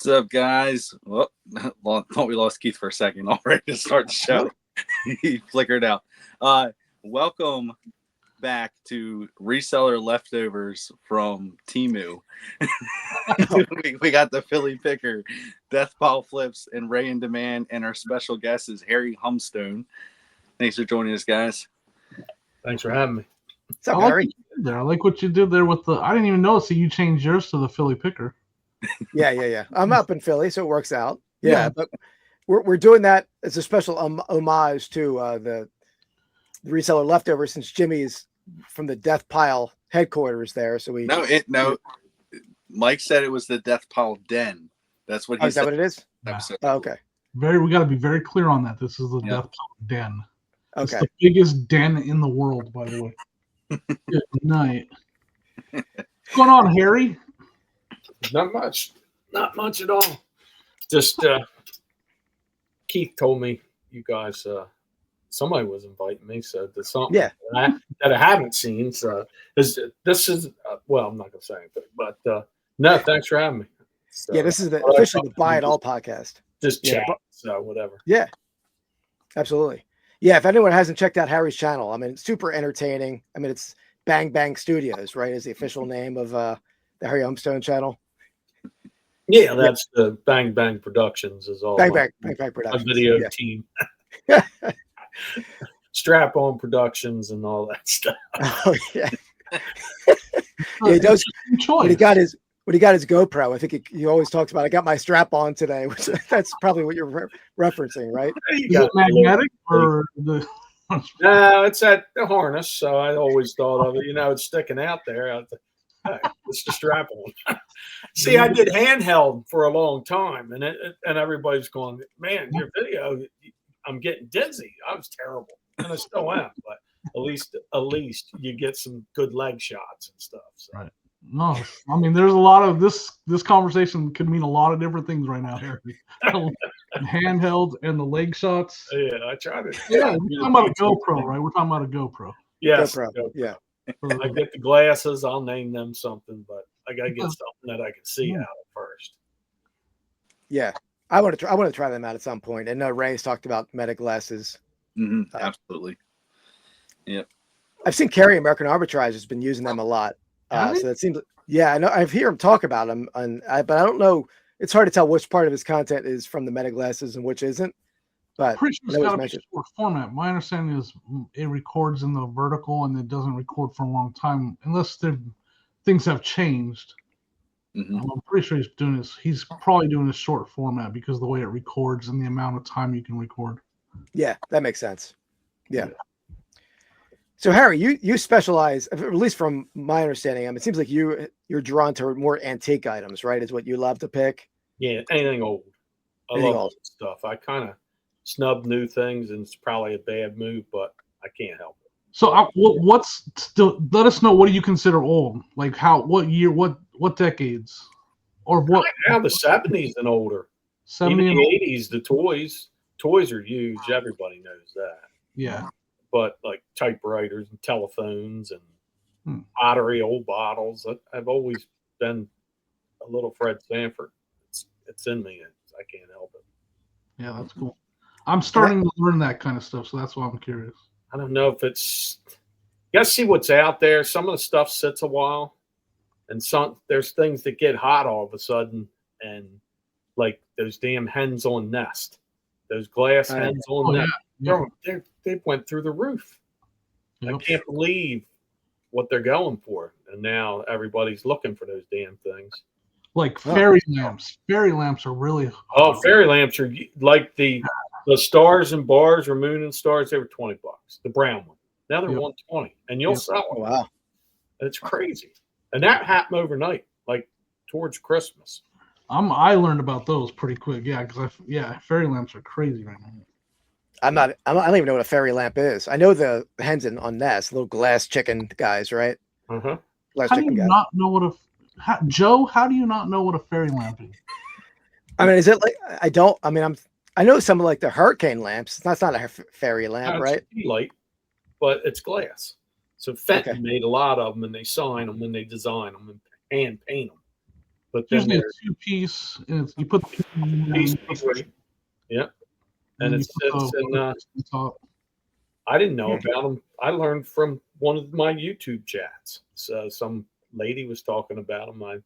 What's up, guys? Well, thought we lost Keith for a second. All ready to start the show. He flickered out. Welcome back to reseller leftovers from Temu. we got the Philly Picker, Death Pile Flips, and Ray in Demand, and our special guest is Harry Humstone. Thanks for joining us, guys. Thanks for having me. What's up, Harry? I like what you did there with the. I didn't even notice that you changed yours to the Philly Picker. Yeah. I'm up in Philly, so it works out. Yeah. But we're doing that as a special homage to the reseller leftover, since Jimmy's from the Death Pile headquarters there. So we no. Mike said it was the Death Pile Den. That's what he said. Is that what it is? Yeah. Oh, okay. We got to be very clear on that. This is the Death Pile Den. Okay. It's the biggest den in the world, by the way. Good night. What's going on, Harry? Not much at all. Just Keith told me you guys, somebody was inviting me, so there's something that I haven't seen. So this is well, I'm not gonna say anything, but no, thanks for having me. So, this is officially the Buy It All podcast. Just chat, so whatever. Yeah, absolutely. Yeah, if anyone hasn't checked out Harry's channel, I mean, it's super entertaining. I mean, it's Bang Bang Studios, right? Is the official name of the Harry Humstone channel. Yeah, that's the Bang Bang Productions is all. Bang Bang Productions. A video team. Strap On Productions and all that stuff. Oh yeah. He does. When he got his GoPro, I think he always talks about, I got my strap on today, which that's probably what you're referencing, right? Is it magnetic or the? No, it's the harness. So I always thought of it. It's sticking out there. It's the strap on. See, I did handheld for a long time, and everybody's going, "Man, your video, I'm getting dizzy." I was terrible, and I still am. But at least you get some good leg shots and stuff. So. Right. No, I mean, there's a lot of this conversation could mean a lot of different things right now, Harry. Handheld and the leg shots. Yeah, I tried it. Yeah, we're talking about a GoPro, right? We're talking about a GoPro. Yes. GoPro. Yeah. I get the glasses. I'll name them something, but I gotta get something that I can see out of first. Yeah, I want to try them out at some point. And Ray's talked about Meta glasses. Mm-hmm. Absolutely. Yep. I've seen Carrie American Arbitrage has been using them a lot. So that seems. Yeah, I know. I've heard him talk about them, but I don't know. It's hard to tell which part of his content is from the Meta glasses and which isn't. But pretty sure it's got a short format. My understanding is it records in the vertical and it doesn't record for a long time unless things have changed. Mm-hmm. I'm pretty sure he's doing this. He's probably doing a short format because of the way it records and the amount of time you can record. Yeah, that makes sense. Yeah. So Harry, you specialize, at least from my understanding. I mean, it seems like you're drawn to more antique items, right? Is what you love to pick. Yeah, anything old. I love old stuff. I kind of snub new things, and it's probably a bad move, but I can't help it. So, let us know, what do you consider old? Like what year, what decades, or what? Now the 70s and older. 70s, even the 80s. The toys are huge. Everybody knows that. Yeah. But like typewriters and telephones and pottery, old bottles. I've always been a little Fred Sanford. It's in me. I can't help it. Yeah, that's cool. I'm starting to learn that kind of stuff, so that's why I'm curious. I don't know if it's. You gotta see what's out there. Some of the stuff sits a while, and there's things that get hot all of a sudden, and like those damn hens on Nest, those glass hens on Nest. Yeah. They went through the roof. Yep. I can't believe what they're going for, and now everybody's looking for those damn things. Like fairy lamps. Fairy lamps are really hot. Oh, fairy lamps are like the stars and bars or moon and stars. They were $20. The brown one. Now they're $120, and you'll sell them. Wow, it's crazy. And that happened overnight, like towards Christmas. I learned about those pretty quick. Yeah, because fairy lamps are crazy right now. I don't even know what a fairy lamp is. I know the hens on Nest, little glass chicken guys, right? Uh-huh. How do you not know what Joe? How do you not know what a fairy lamp is? I mean, is it like I know some of like the hurricane lamps. That's not a fairy lamp, right? It's light, but it's glass. So Fenton made a lot of them, and they sign them and they design them and hand paint them. But then Usually a there's 2-piece, and you put the piece three. Yeah. And it sits in. I didn't know about them. I learned from one of my YouTube chats. So some lady was talking about them.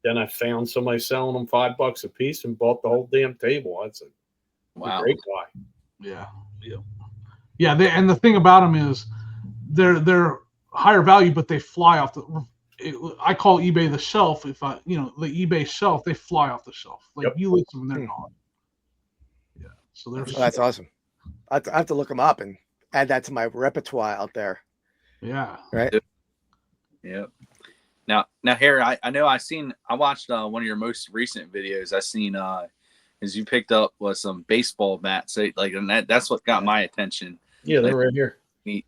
Then I found somebody selling them $5 a piece and bought the whole damn table. That's a great buy. Yeah. And the thing about them is they're higher value, but they fly off I call eBay the shelf. If the eBay shelf, they fly off the shelf. Like you list them and they're gone. Yeah. So that's awesome. I have to look them up and add that to my repertoire out there. Yeah. Right. Yep. Now, Harry, I know I watched one of your most recent videos. I seen is you picked up some baseball bats, and that's what got my attention. Yeah, they're right here. He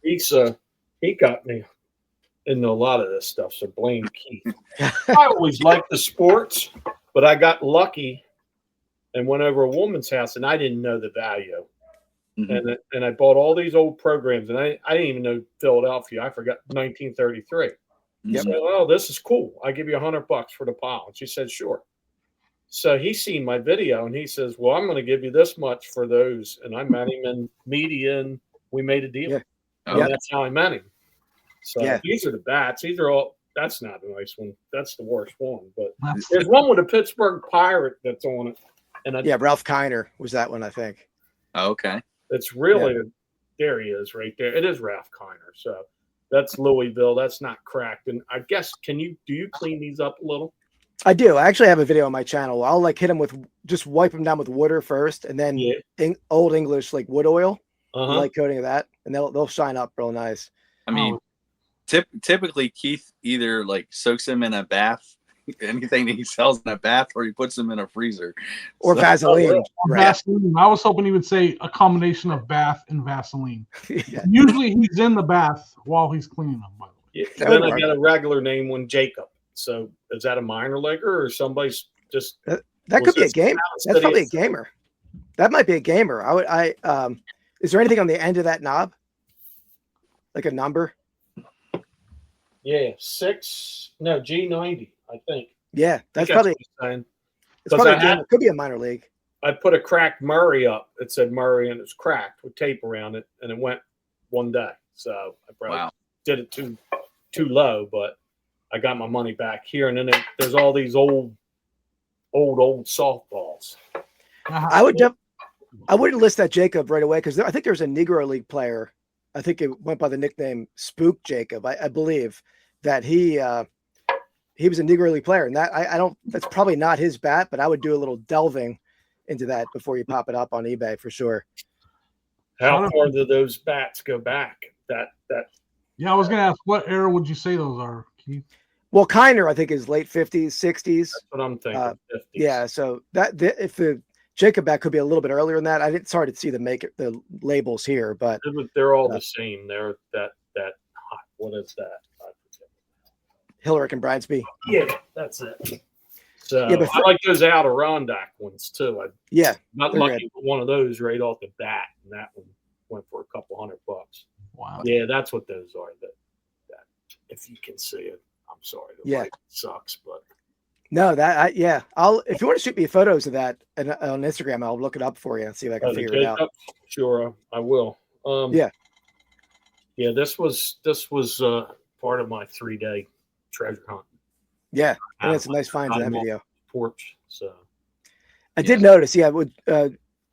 got me into a lot of this stuff. So blame Keith. I always liked the sports, but I got lucky and went over a woman's house, and I didn't know the value. Mm-hmm. And I bought all these old programs, and I didn't even know Philadelphia. I forgot 1933. Yep. So, oh, this is cool. I give you $100 for the pile. And she said, sure. So he seen my video and he says, well, I'm going to give you this much for those. And I met him in media and we made a deal. Yeah. And that's how I met him. So these are the bats. These are all, that's not a nice one. That's the worst one. But there's one with a Pittsburgh Pirate that's on it. And Ralph Kiner was that one, I think. Oh, okay. It's really, there he is right there. It is Ralph Kiner. So that's Louisville. That's not cracked. And I guess, do you clean these up a little? I do. I actually have a video on my channel. I'll hit them just wipe them down with water first, and then old English wood oil, light coating of that, and they'll shine up real nice. I mean, typically Keith either soaks them in a bath, anything that he sells in a bath, or he puts them in a freezer, or Vaseline. Vaseline. I was hoping he would say a combination of bath and Vaseline. Usually he's in the bath while he's cleaning them. By the way, then I got a regular name one, Jacob. So is that a minor leaguer or somebody's just that could be a game? That's probably a gamer. That might be a gamer. Is there anything on the end of that knob? Like a number? Yeah, G90, I think. Yeah, that's probably. It's probably a game. It could be a minor league. I put a cracked Murray up. It said Murray and it's cracked with tape around it, and it went one day. So I probably did it too low, but I got my money back here. And then there's all these old softballs. I wouldn't list that Jacob right away because I think there's a Negro League player. I think it went by the nickname Spook Jacob. I believe that he was a Negro League player, and that that's probably not his bat, but I would do a little delving into that before you pop it up on eBay for sure. How far do those bats go back? Yeah, I was gonna ask, what era would you say those are, Keith? Well, Kiner, I think, is late 50s, 60s. That's what I'm thinking. 50s. Yeah, so if the Jacob bat could be a little bit earlier than that. I didn't start to see the labels here, but they're all the same. They're that what is that? Hillerick and Bryansby. Yeah, that's it. So I like those Adirondack ones too. Not lucky with one of those right off the bat, and that one went for a couple $100. Wow. Yeah, that's what those are. That if you can see it, I'm sorry. The light sucks, but no, if you want to shoot me photos of that on Instagram, I'll look it up for you and see if I can figure it out. Sure, I will. This was part of my 3-day treasure hunt. Yeah, and it's a nice find in that video. Porch. So I did notice. Yeah,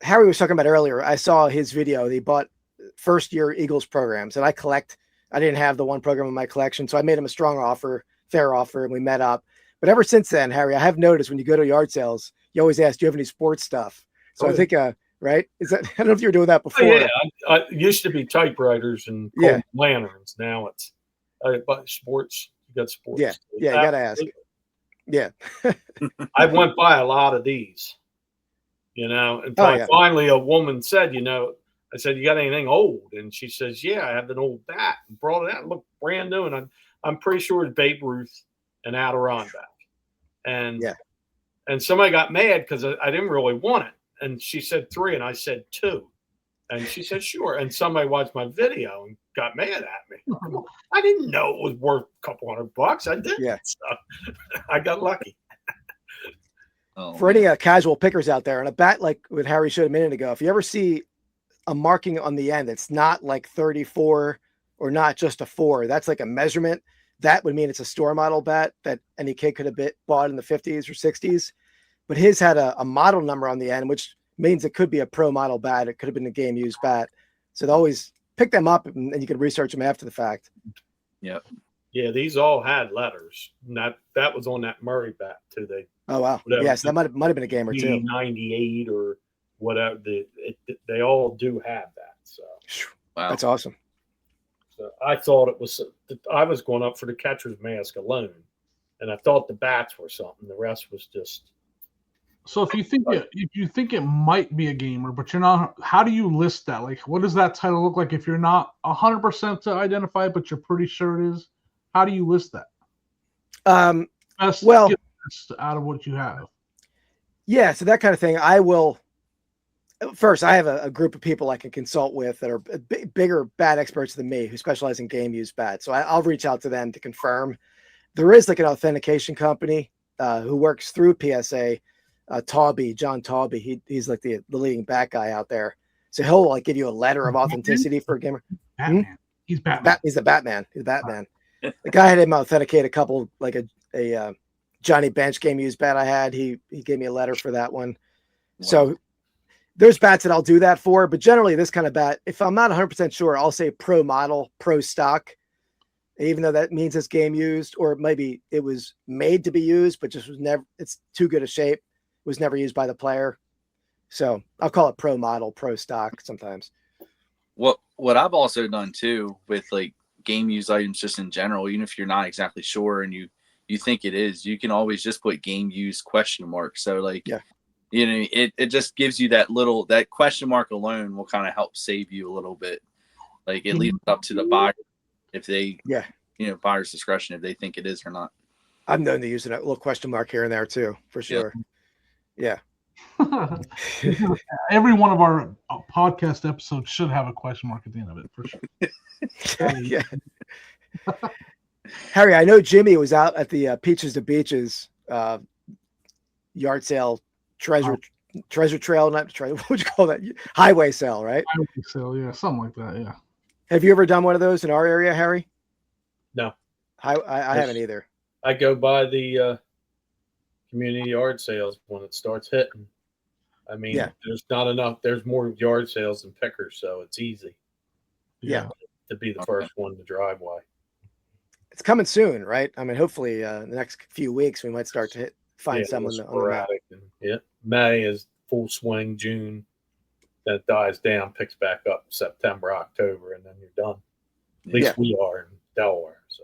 Harry was talking about earlier. I saw his video. He bought first-year Eagles programs, and I didn't have the one program in my collection, so I made him a strong offer, fair offer, and we met up. But ever since then, Harry, I have noticed when you go to yard sales, you always ask, "Do you have any sports stuff?" So I think, right? Is that? I don't know if you were doing that before. Yeah, I used to be typewriters and lanterns. Now it's sports. You got sports. Yeah, you got to ask. Yeah, I went by a lot of these, until finally a woman said, I said, "You got anything old?" And she says, "Yeah, I have an old bat." And brought it out. It looked brand new, and I'm pretty sure it's Babe Ruth and Adirondack. And somebody got mad because I didn't really want it. And she said 3, and I said 2. And she said, sure. And somebody watched my video and got mad at me. I didn't know it was worth a couple $100. I didn't. Yeah. So I got lucky. For any casual pickers out there, and a bat like what Harry showed a minute ago, if you ever see a marking on the end that's not like 34 or not just a 4, that's like a measurement. That would mean it's a store model bat that any kid could have bought in the 50s or 60s. But his had a model number on the end, which means it could be a pro model bat. It could have been a game used bat. So they always pick them up and you can research them after the fact. Yep. Yeah, these all had letters. That was on that Murray bat too. Oh wow! Yes, that might have been a game or two. 98 or whatever. They all do have that. So wow, that's awesome. So I thought it was. I was going up for the catcher's mask alone, and I thought the bats were something. The rest was just. So if you think it might be a gamer, but you're not, how do you list that? Like, what does that title look like if you're not 100% to identify it, but you're pretty sure it is? How do you list that? Well, out of what you have. Yeah, so that kind of thing. I will. First, I have a group of people I can consult with that are bigger bat experts than me who specialize in game use bats. So I'll reach out to them to confirm. There is like an authentication company who works through PSA. John Tawby, he's like the leading bat guy out there. So he'll like give you a letter of authenticity for a gamer. Batman. He's Batman. He's the Batman. He's Batman. The guy had him authenticate a couple, like a Johnny Bench game used bat I had. He gave me a letter for that one. Wow. So there's bats that I'll do that for, but generally this kind of bat, if I'm not 100% sure, I'll say pro model, pro stock, even though that means it's game used, or maybe it was made to be used, but just was never, it's too good a shape. Was never used by the player. So I'll call it pro model, pro stock sometimes. What I've also done too with like game used items just in general, even if you're not exactly sure and you think it is, you can always just put game used question mark. So like, yeah, you know, it just gives you that question mark alone will kind of help save you a little bit. Like it leaves it up to the buyer if they, buyer's discretion if they think it is or not. I'm known to use a little question mark here and there too, for sure. Yeah. Every one of our podcast episodes should have a question mark at the end of it, for sure. Yeah. Harry, I know Jimmy was out at the Peaches to Beaches yard sale, treasure trail, not treasure. What would you call that? Highway sale, right? Highway sale, yeah, something like that. Yeah. Have you ever done one of those in our area, Harry? No, I haven't either. I go by the community yard sales when it starts hitting. I mean, there's not enough. There's more yard sales than pickers, so it's easy. Yeah, to be the first one to drive by. It's coming soon, right? I mean, hopefully, the next few weeks we might start to find someone on the map. Yeah, May is full swing. June, then it dies down, picks back up September, October, and then you're done. At least we are in Delaware. So,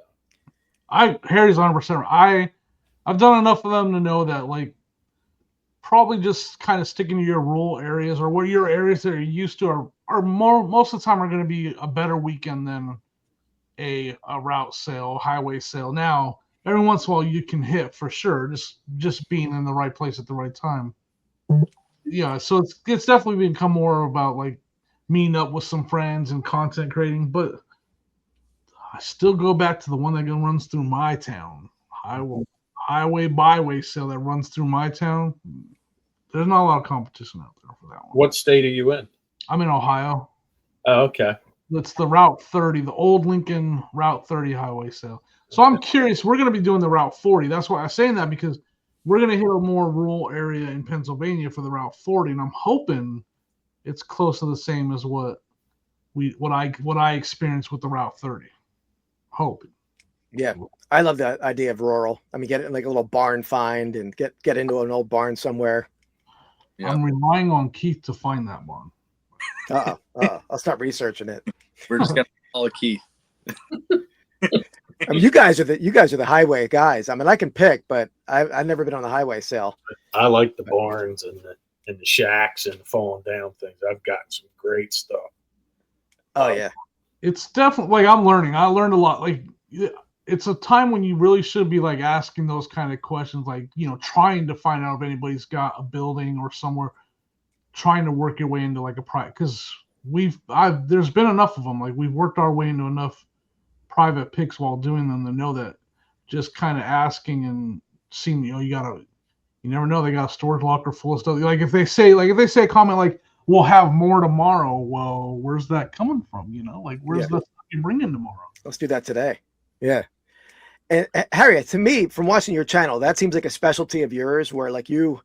Harry's 100%. I've done enough of them to know that, like, probably just kind of sticking to your rural areas or where your areas that you're used to are more, most of the time are going to be a better weekend than a route sale, highway sale. Now, every once in a while you can hit for sure, just being in the right place at the right time. Yeah, so it's definitely become more about like meeting up with some friends and content creating, but I still go back to the one that runs through my town. Highway byway sale that runs through my town. There's not a lot of competition out there for that one. What state are you in? I'm in Ohio. Oh, okay. It's the Route 30, the old Lincoln Route 30 highway sale. So I'm curious. We're going to be doing the Route 40. That's why I'm saying that, because we're going to hit a more rural area in Pennsylvania for the Route 40, and I'm hoping it's close to the same as what I experienced with the Route 30. Hoping. Yeah, I love that idea of rural. I mean, get it in like a little barn find and get into an old barn somewhere. Yeah. I'm relying on Keith to find that barn. I'll start researching it. We're just gonna follow Keith. I mean, you guys are the highway guys. I mean, I can pick, but I've never been on the highway sale. I like the barns and the shacks and the falling down things. I've gotten some great stuff. Oh yeah, it's definitely like I'm learning. I learned a lot. Like it's a time when you really should be like asking those kind of questions, like, you know, trying to find out if anybody's got a building or somewhere, trying to work your way into like a private, because there's been enough of them. Like we've worked our way into enough private picks while doing them to know that just kind of asking and seeing, you know, you gotta, You never know. They got a storage locker full of stuff. Like if they say a comment like, "We'll have more tomorrow." Well, where's that coming from? Like where's the stuff you bring in tomorrow? Let's do that today. Yeah. And Harriet, to me, from watching your channel, that seems like a specialty of yours where like you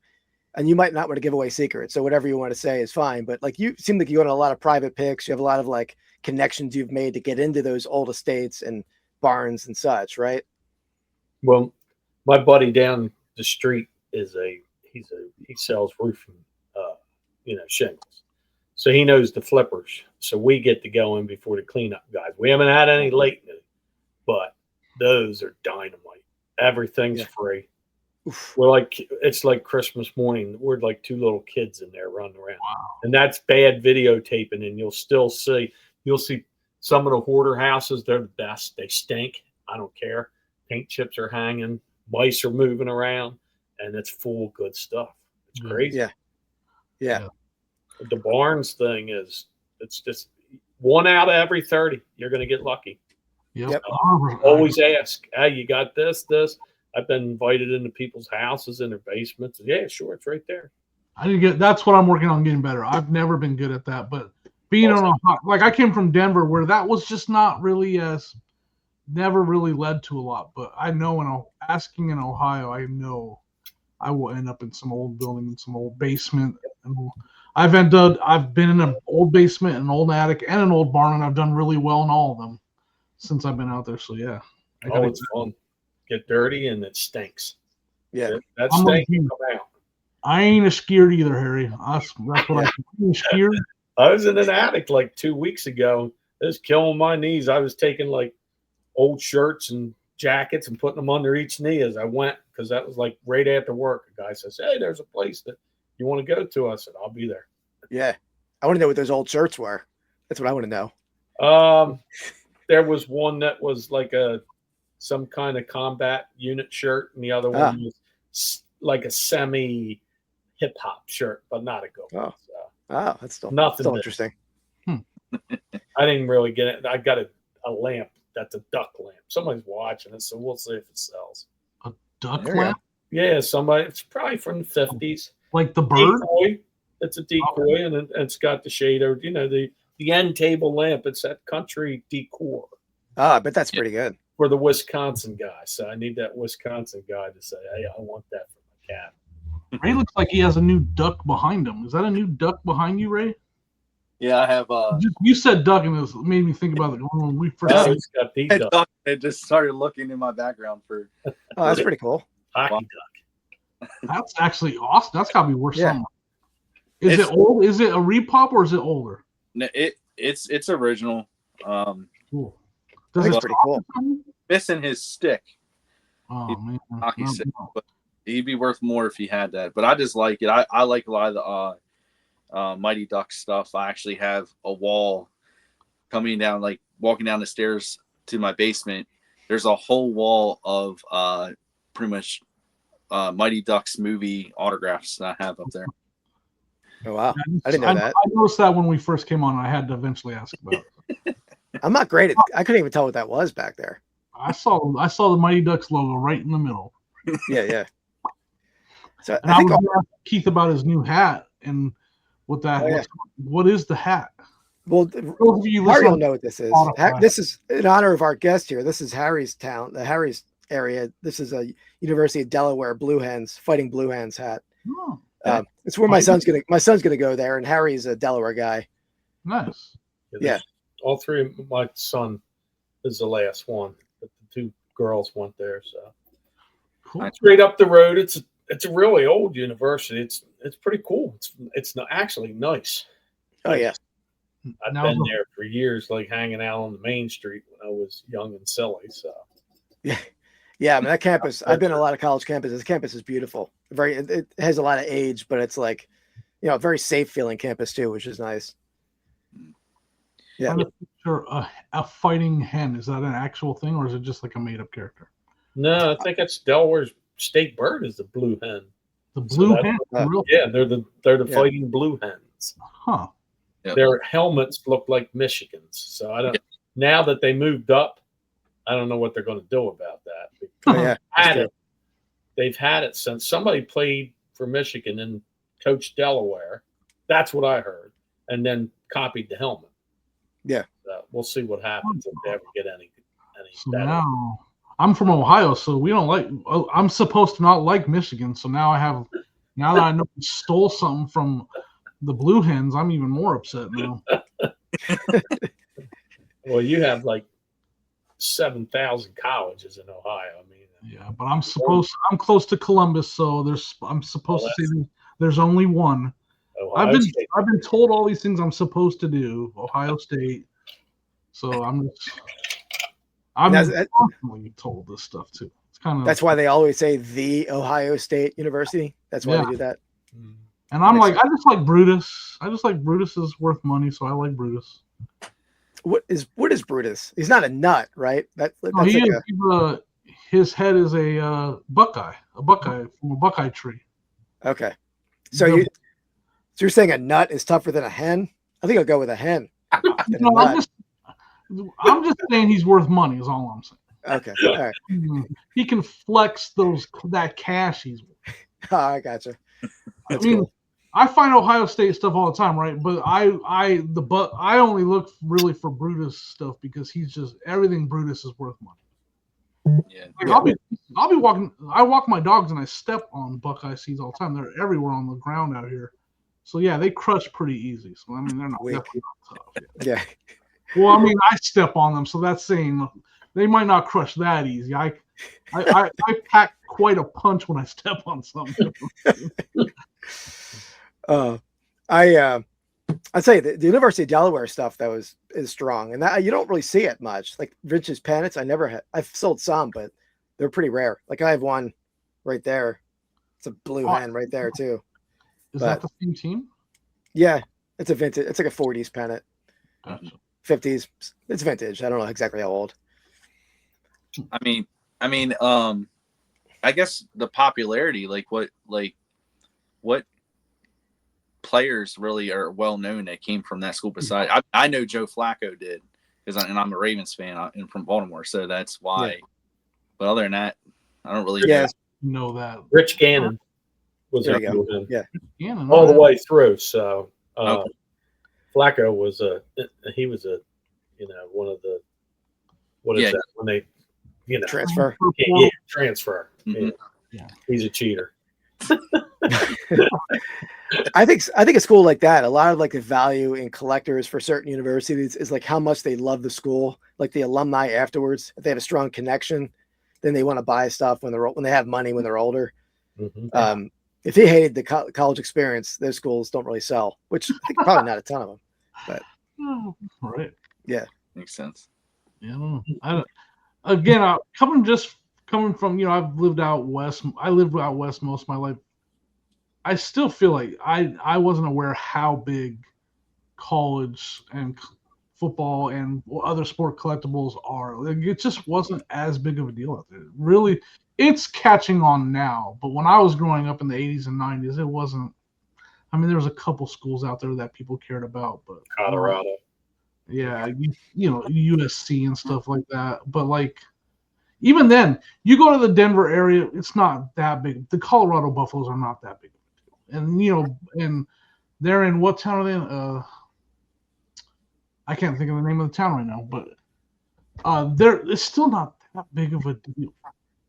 might not want to give away secrets. So whatever you want to say is fine. But like you seem like you go on a lot of private picks. You have a lot of like connections you've made to get into those old estates and barns and such, right? Well, my buddy down the street he sells roofing, shingles. So he knows the flippers. So we get to go in before the cleanup guys. We haven't had any lately, but those are dynamite. Everything's free. Oof. It's like Christmas morning. We're like two little kids in there running around. Wow. And that's bad videotaping. And you'll see some of the hoarder houses. They're the best. They stink. I don't care. Paint chips are hanging. Mice are moving around. And it's full of good stuff. It's crazy. Yeah. The Barnes thing it's just 1 out of every 30. You're going to get lucky. Yep. Always ask, hey, you got this? I've been invited into people's houses in their basements. Yeah, sure, it's right there. That's what I'm working on getting better. I've never been good at that, but being on like I came from Denver where that was just not really never really led to a lot. But I know asking in Ohio, I know I will end up in some old building, some old basement. I've been in an old basement, an old attic, and an old barn, and I've done really well in all of them since I've been out there. So yeah, it's fun. Get dirty and it stinks. Yeah, that stink can come out. I ain't a skier either, Harry. That's what I ain't a skier. I was in an attic like 2 weeks ago. It was killing my knees. I was taking like old shirts and jackets and putting them under each knee as I went because that was like right after work. A guy says, "Hey, there's a place that you want to go to." I said, "I'll be there." Yeah, I want to know what those old shirts were. That's what I want to know. There was one that was like some kind of combat unit shirt, and the other one was like a semi hip hop shirt, but not a go. That's still interesting. I didn't really get it. I got a lamp that's a duck lamp. Somebody's watching it, so we'll see if it sells. A duck lamp? Yeah, somebody. It's probably from the 50s. Like the bird? Decoy. It's a decoy, and it's got the shader. The end table lamp. It's that country decor. I bet that's pretty good. For the Wisconsin guy. So I need that Wisconsin guy to say, "Hey, I want that for my cat." Ray looks like he has a new duck behind him. Is that a new duck behind you, Ray? Yeah, I have. You said duck, and it made me think about it when we first. It just started looking in my background for. Oh, that's pretty cool. Hockey duck. That's actually awesome. That's gotta be worth something. Is it old? Is it a repop or is it older? No, it's original. Cool. That's pretty cool. Missing his stick. Oh man, hockey stick. But he'd be worth more if he had that. But I just like it. I like a lot of the Mighty Ducks stuff. I actually have a wall coming down, like walking down the stairs to my basement. There's a whole wall of pretty much Mighty Ducks movie autographs that I have up there. Oh wow, I didn't know that. I noticed that when we first came on. I had to eventually ask about it. I'm not great at. I couldn't even tell what that was back there. I saw the Mighty Ducks logo right in the middle. Yeah. So I think was asking Keith about his new hat and what that. What is the hat? Well, Harry will know what this is. This is in honor of our guest here. This is Harry's town, the Harry's area. This is a University of Delaware Fighting Blue Hens hat. Oh, it's where my son's gonna go there, and Harry's a Delaware guy. Nice. Yeah. All three of my son is the last one, but the two girls went there. So cool. Straight up the road. It's a really old university. It's pretty cool. It's actually nice. Oh yeah. I've been there for years, like hanging out on the main street when I was young and silly. So yeah. I mean that campus. I've been to a lot of college campuses. This campus is beautiful. It has a lot of age, but it's like, a very safe feeling campus too, which is nice. Yeah. A fighting hen, is that an actual thing or is it just like a made up character? No, I think it's Delaware's state bird is the blue hen. The blue hen? Yeah, they're the fighting blue hens. Huh. Yep. Their helmets look like Michigan's. So I don't. Yep. Now that they moved up, I don't know what they're going to do about that. Oh, yeah, they've had it since somebody played for Michigan and coached Delaware. That's what I heard, and then copied the helmet. Yeah. So we'll see what happens if they ever get any So better. now I'm from Ohio, so we don't like. I'm supposed to not like Michigan, so now now that I know we stole something from the Blue Hens, I'm even more upset now. Well, you have like 7,000 colleges in Ohio. I mean, Yeah, but I'm close to Columbus, so I'm supposed to say there's only one. Ohio State. I've been told all these things I'm supposed to do. Ohio State. So I'm constantly told this stuff too. It's kind of That's why they always say the Ohio State University. That's why they do that. And I'm like, I just like Brutus. I just like Brutus is worth money, so I like Brutus. What is Brutus? He's not a nut, right? That's his head is a buckeye from a buckeye tree. Okay. So you're saying a nut is tougher than a hen? I think I'll go with a hen. No, I'm just saying he's worth money is all I'm saying. Okay. All right. He can flex that cash he's worth. Oh, I gotcha. That's cool. I find Ohio State stuff all the time, right? But I only look really for Brutus stuff because he's just everything Brutus is worth money. Yeah. Like, I'll be walking. I walk my dogs and I step on buckeye seeds all the time. They're everywhere on the ground out here. So yeah, they crush pretty easy. So I mean, they're definitely not tough. Yeah. Well, I mean, I step on them, so that's saying they might not crush that easy. I pack quite a punch when I step on something. I'd say the University of Delaware stuff is strong, and that you don't really see it much. Like vintage pennants, I've sold some, but they're pretty rare. Like I have one right there. It's a blue hen right there too. Is that the same team? Yeah, it's a vintage. It's like a 40s pennant. Gotcha. 50s. It's vintage. I don't know exactly how old. I mean, I guess the popularity, like what players really are well known that came from that school. Besides, I know Joe Flacco did and I'm a Ravens fan and from Baltimore, so that's why. Yeah. But other than that, I don't really know that. Rich Gannon was there. Gannon, all the way through. So Flacco was one of the that when they transfer. Transfer. Mm-hmm. Yeah, he's a cheater. I think a school like that, a lot of like the value in collectors for certain universities is like how much they love the school, like the alumni afterwards. If they have a strong connection, then they want to buy stuff when they have money when they're older. Mm-hmm. If he hated the college experience, those schools don't really sell, which I think probably not a ton of them. But right, yeah, makes sense. Yeah, coming from I've lived out west. I lived out west most of my life. I still feel like I wasn't aware how big college and football and other sport collectibles are. Like, it just wasn't as big of a deal out there. Really, it's catching on now. But when I was growing up in the 80s and 90s, it wasn't. I mean, there was a couple schools out there that people cared about, but Colorado. Yeah, USC and stuff like that. But like, even then, you go to the Denver area, it's not that big. The Colorado Buffaloes are not that big. And and they're in what town are they in? I can't think of the name of the town right now, but it's still not that big of a deal.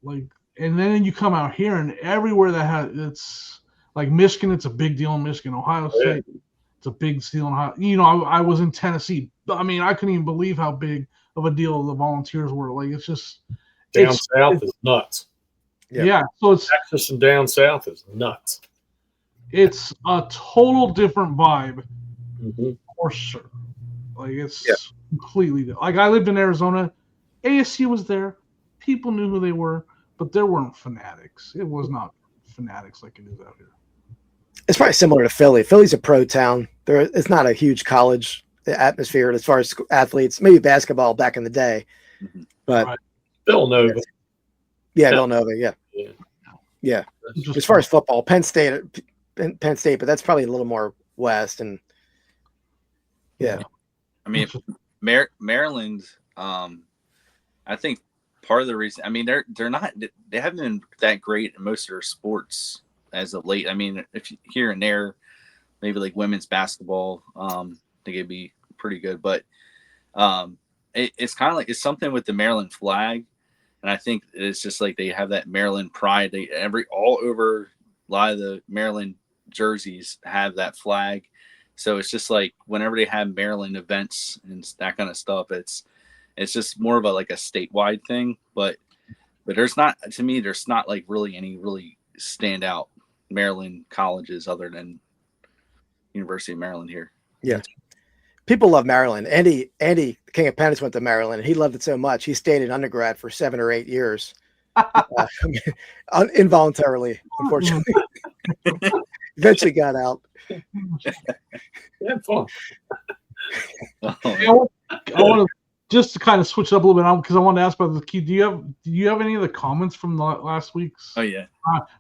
Like, and then you come out here, and everywhere it's like Michigan, it's a big deal in Michigan. Ohio State, it's a big deal in Ohio. I was in Tennessee. I mean, I couldn't even believe how big of a deal the Volunteers were. Like, it's just down south is nuts. Yeah, so it's Texas and down south is nuts. It's a total different vibe, for sure. Like, it's completely different. Like, I lived in Arizona. ASU was there. People knew who they were, but there weren't fanatics. It was not fanatics like it is out here. It's probably similar to Philly. Philly's a pro town. It's not a huge college atmosphere as far as athletes. Maybe basketball back in the day, but Villanova. Villanova. Yeah. As far as football, Penn State, but that's probably a little more west. And I mean, Maryland. I think part of the reason. I mean, they're not. They haven't been that great in most of their sports as of late. I mean, if here and there, maybe like women's basketball, they could be pretty good. But it's kind of like it's something with the Maryland flag, and I think it's just like they have that Maryland pride. They all over a lot of the Maryland jerseys have that flag. So it's just like whenever they have Maryland events and that kind of stuff, it's just more of a like a statewide thing. But there's not, to me, there's not like really any really standout Maryland colleges other than University of Maryland here. Yeah. People love Maryland. Andy, the King of Pennants, went to Maryland, and he loved it so much he stayed in undergrad for 7 or 8 years, involuntarily, unfortunately. Eventually got out. Yeah, fun. I want to just to kind of switch it up a little bit because I wanted to ask about the key. Do you have any of the comments from last week's? Oh yeah,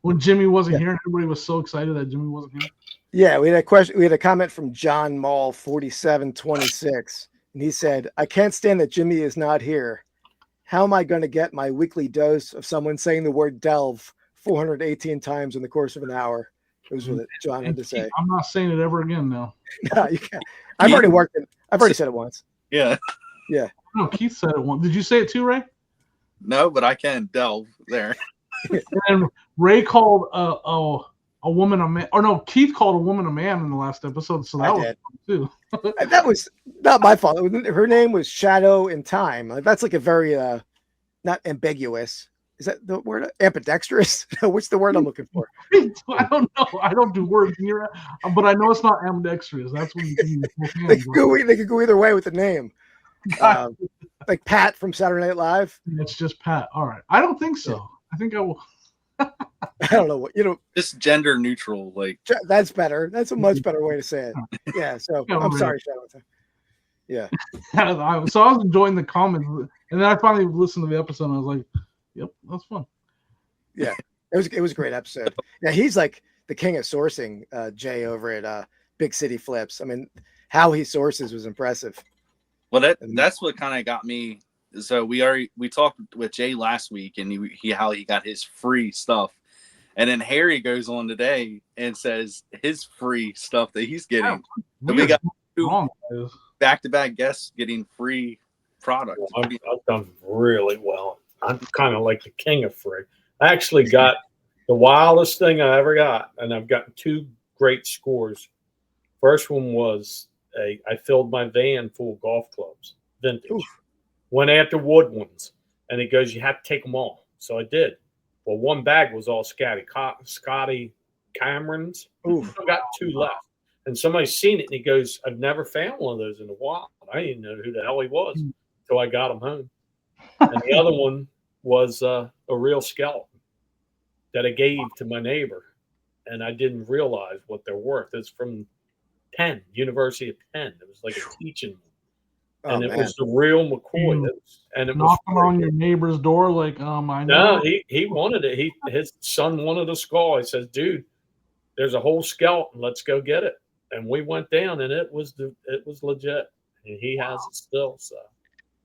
when Jimmy wasn't here, and everybody was so excited that Jimmy wasn't here. Yeah, we had a question. We had a comment from John Mall 4726, and he said, "I can't stand that Jimmy is not here. How am I going to get my weekly dose of someone saying the word delve 418 times in the course of an hour?" It was what John had to say. I'm not saying it ever again now. No, you can't. I've already said it once. Yeah. Yeah. No, Keith said it once. Did you say it too, Ray? No, but I can delve there. And Ray called a woman a man, or no, Keith called a woman a man in the last episode, so that was fun too. That was not my fault. Her name was Shadow in Time. Like, that's like a very not ambiguous. Is that the word? Ambidextrous? What's the word I'm looking for? I don't know. I don't do words here, but I know it's not ambidextrous. That's when you can they could go either way with the name. Like Pat from Saturday Night Live. It's just Pat. All right. I don't think so. I think I will. I don't know what just gender neutral. Like that's better. That's a much better way to say it. Yeah. So I'm sorry, Shadow. Yeah. So I was enjoying the comments, and then I finally listened to the episode, and I was like, "Yep, that's fun." Yeah, it was a great episode. Yeah, he's like the king of sourcing, Jay over at Big City Flips. I mean, how he sources was impressive. Well, that's what kind of got me. So we talked with Jay last week, and he how he got his free stuff, and then Harry goes on today and says his free stuff that he's getting. So we got two back-to-back guests getting free products. Well, I've done really well. I'm kind of like the king of free. I actually got the wildest thing I ever got, and I've gotten 2 great scores. First one was I filled my van full of golf clubs, vintage. Oof. Went after wood ones, and he goes, "You have to take them all." So I did. Well, one bag was all Scotty Camerons. I've got 2 left. And somebody's seen it, and he goes, "I've never found one of those in a while. I didn't know who the hell he was until I got him home." And the other one was a real skeleton that I gave to my neighbor, and I didn't realize what they're worth. It's from Penn, University of Penn. It was like a teaching one. And it was the real McCoy. And it was knocking on your neighbor's door like, I know. No, he wanted it. His son wanted a skull. He says, "Dude, there's a whole skeleton. Let's go get it." And we went down, and it was legit. And he has it still. So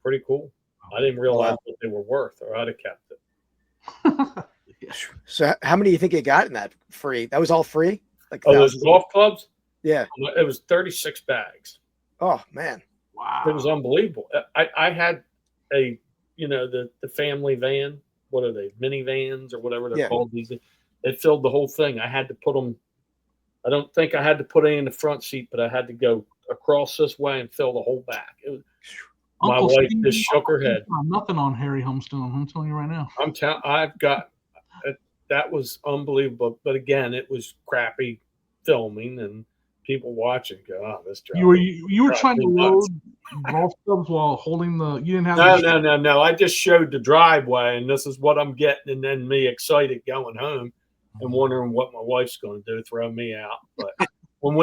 pretty cool. I didn't realize what they were worth, or I'd have kept it. So how many do you think you got in that free? That was all free? Like those golf clubs? Yeah. It was 36 bags. Oh, man. Wow. It was unbelievable. I had the family van. What are they? Minivans or whatever they're called. It filled the whole thing. I had to put them. I don't think I had to put any in the front seat, but I had to go across this way and fill the whole back. My wife just shook her head. Nothing on Harry Humstone. I'm telling you right now. I've got that was unbelievable. But again, it was crappy filming and people watching. Go, "Oh, this job." You were trying to load golf clubs while holding the. You didn't have. No. I just showed the driveway, and this is what I'm getting, and then me excited going home and wondering what my wife's going to do, throw me out. But when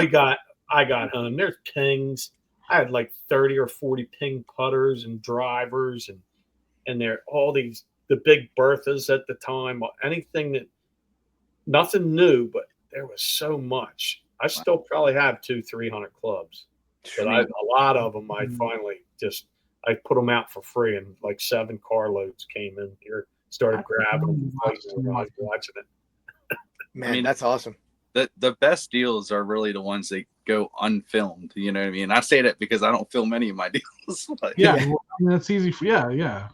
I got home, there's pings. I had like 30 or 40 ping putters and drivers, and they're all the big Berthas at the time. Anything nothing new, but there was so much. I still probably have 200-300 clubs, but a lot of them I finally just I put them out for free, and like 7 carloads came in here. Started grabbing them while I was watching it. Man, I mean, that's awesome. The best deals are really the ones that go unfilmed. You know what I mean? I say that because I don't film any of my deals. But, Yeah, well, I mean, that's easy for yeah.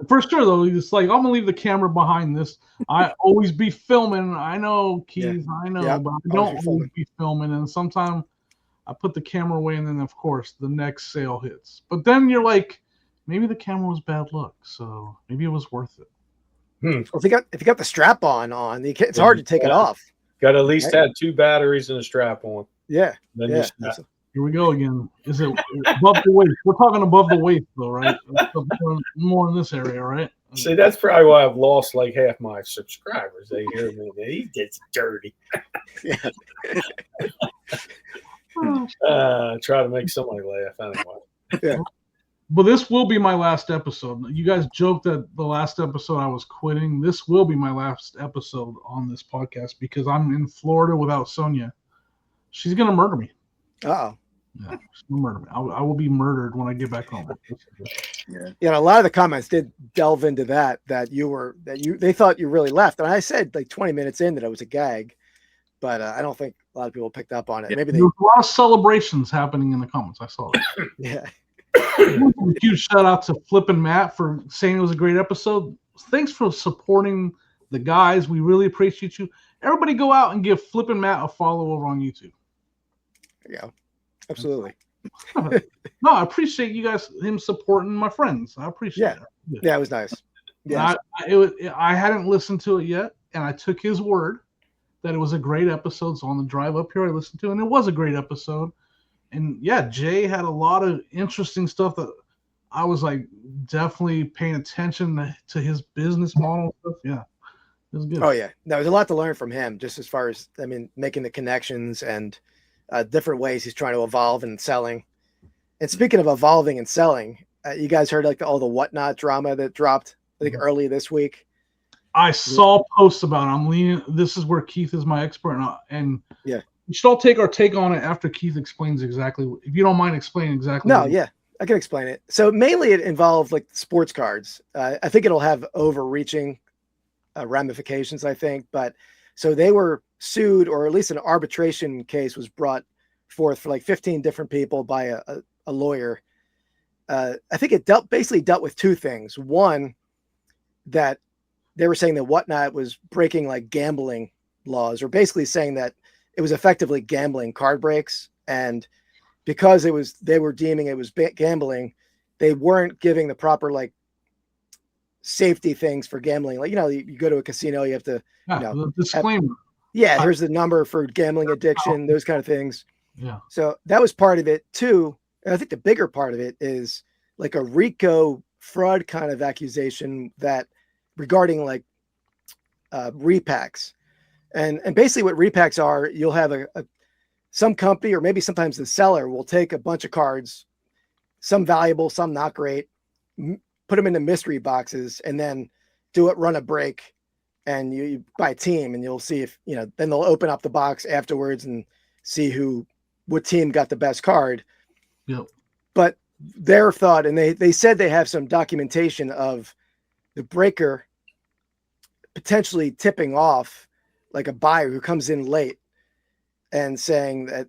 For sure though, it's like I'm gonna leave the camera behind this. I always be filming. I know, Keith. I know, Yep, but I always don't be always filming. be filming. And sometimes I put the camera away, and then of course the next sale hits. But then you're like, maybe the camera was bad luck, so maybe it was worth it. Well, if you got the strap on, it's hard to take it off. Got to at least Right. have 2 batteries and a strap on. Yeah, Then yeah. you snap. Here we go again. Is it above the waist? We're talking above the waist though, right? More in this area, right? See, that's probably why I've lost like half my subscribers. They hear me, he gets dirty. Try to make somebody laugh anyway. Yeah. But this will be my last episode. You guys joked that the last episode I was quitting. This will be my last episode on this podcast because I'm in Florida without Sonia. She's gonna murder me. Oh. Yeah, she's gonna murder me. I will be murdered when I get back home. Yeah. A lot of the comments did delve into that they thought you really left, and I said like 20 minutes in that it was a gag, but I don't think a lot of people picked up on it. Yeah. Maybe There was a lot of celebrations happening in the comments. I saw that. yeah. Huge shout out to Flip and Matt for saying it was a great episode. Thanks for supporting the guys. We really appreciate you. Everybody go out and give Flip and Matt a follow over on YouTube. Yeah, absolutely. No, I appreciate you guys, him supporting my friends. I appreciate it. Yeah, it was nice. Yeah, I hadn't listened to it yet, and I took his word that it was a great episode. So on the drive up here, I listened to it, and it was a great episode. And yeah, Jay had a lot of interesting stuff that I was like definitely paying attention to his business model stuff. Yeah, it was good. Oh yeah, there's a lot to learn from him, just as far as making the connections and different ways he's trying to evolve and selling. And speaking of evolving and selling, you guys heard like all the whatnot drama that dropped I think early this week. I saw posts about it. I'm leaning. This is where Keith is my expert, and yeah, we should all take our take on it after Keith explains exactly. If you don't mind explaining exactly. No, yeah, I can explain it. So mainly it involved like sports cards. I think it'll have overreaching ramifications, I think. But so they were sued, or at least an arbitration case was brought forth for like 15 different people by a lawyer. I think it basically dealt with 2 things. One, that they were saying that Whatnot was breaking like gambling laws, or basically saying that it was effectively gambling card breaks. And because they were deeming it was gambling, they weren't giving the proper like safety things for gambling. Like, you go to a casino, you have to, the disclaimer. here's the number for gambling addiction, those kind of things. Yeah. So that was part of it too. And I think the bigger part of it is like a RICO fraud kind of accusation that regarding like repacks. And basically what repacks are, you'll have some company, or maybe sometimes the seller will take a bunch of cards, some valuable, some not great, put them into mystery boxes, and then run a break, and you buy a team, and you'll see if, then they'll open up the box afterwards and see what team got the best card. Yep. But their thought, and they said they have some documentation of the breaker potentially tipping off like a buyer who comes in late and saying that,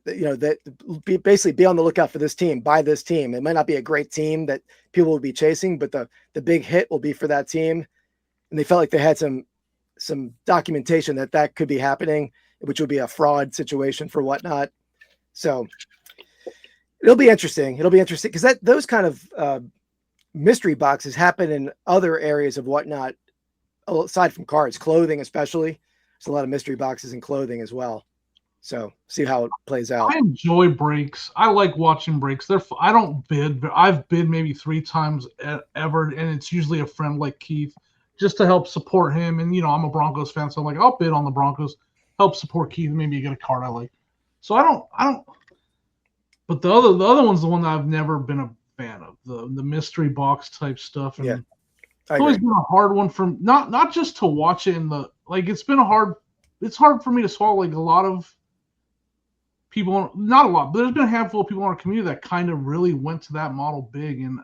basically be on the lookout for this team, buy this team. It might not be a great team that people will be chasing, but the big hit will be for that team. And they felt like they had some documentation that could be happening, which would be a fraud situation for Whatnot. So it'll be interesting. Because those kind of mystery boxes happen in other areas of Whatnot, aside from cards, clothing especially. There's a lot of mystery boxes in clothing as well. So see how it plays out. I enjoy breaks. I like watching breaks. I don't bid, but I've bid maybe 3 times ever, and it's usually a friend like Keith, just to help support him. And I'm a Broncos fan, so I'm like, I'll bid on the Broncos, help support Keith. Maybe you get a card I like. So I don't. But the other one's the one that I've never been a fan of, the mystery box type stuff. And yeah, it's always been a hard one for not just to watch it it's hard for me to swallow like a lot of people, not a lot, but there's been a handful of people in our community that kind of really went to that model big. And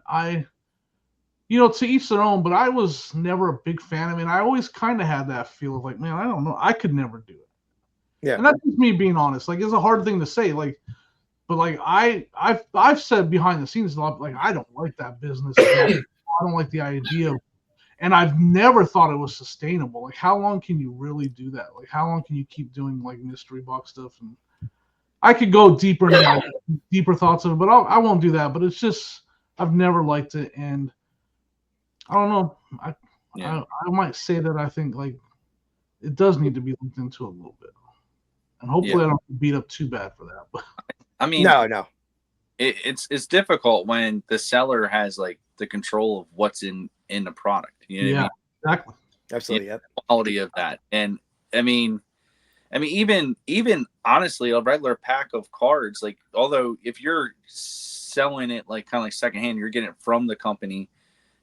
to each their own, but I was never a big fan. I mean, I always kind of had that feel of like, man, I don't know, I could never do it. Yeah. And that's just me being honest. Like, it's a hard thing to say. Like, but like I've said behind the scenes, like, I don't like that business. I don't like the idea of, and I've never thought it was sustainable. Like, how long can you really do that? Like, how long can you keep doing like mystery box stuff? And I could go deeper into my deeper thoughts of it, but I won't do that. But it's just, I've never liked it, and I don't know. I might say that I think like it does need to be looked into a little bit, and hopefully I don't get beat up too bad for that. But I mean, no. It's difficult when the seller has like the control of what's in the product. You know what I mean? Exactly. Absolutely. The quality of that. And I mean, even honestly, a regular pack of cards, like, although if you're selling it like kind of like secondhand, you're getting it from the company,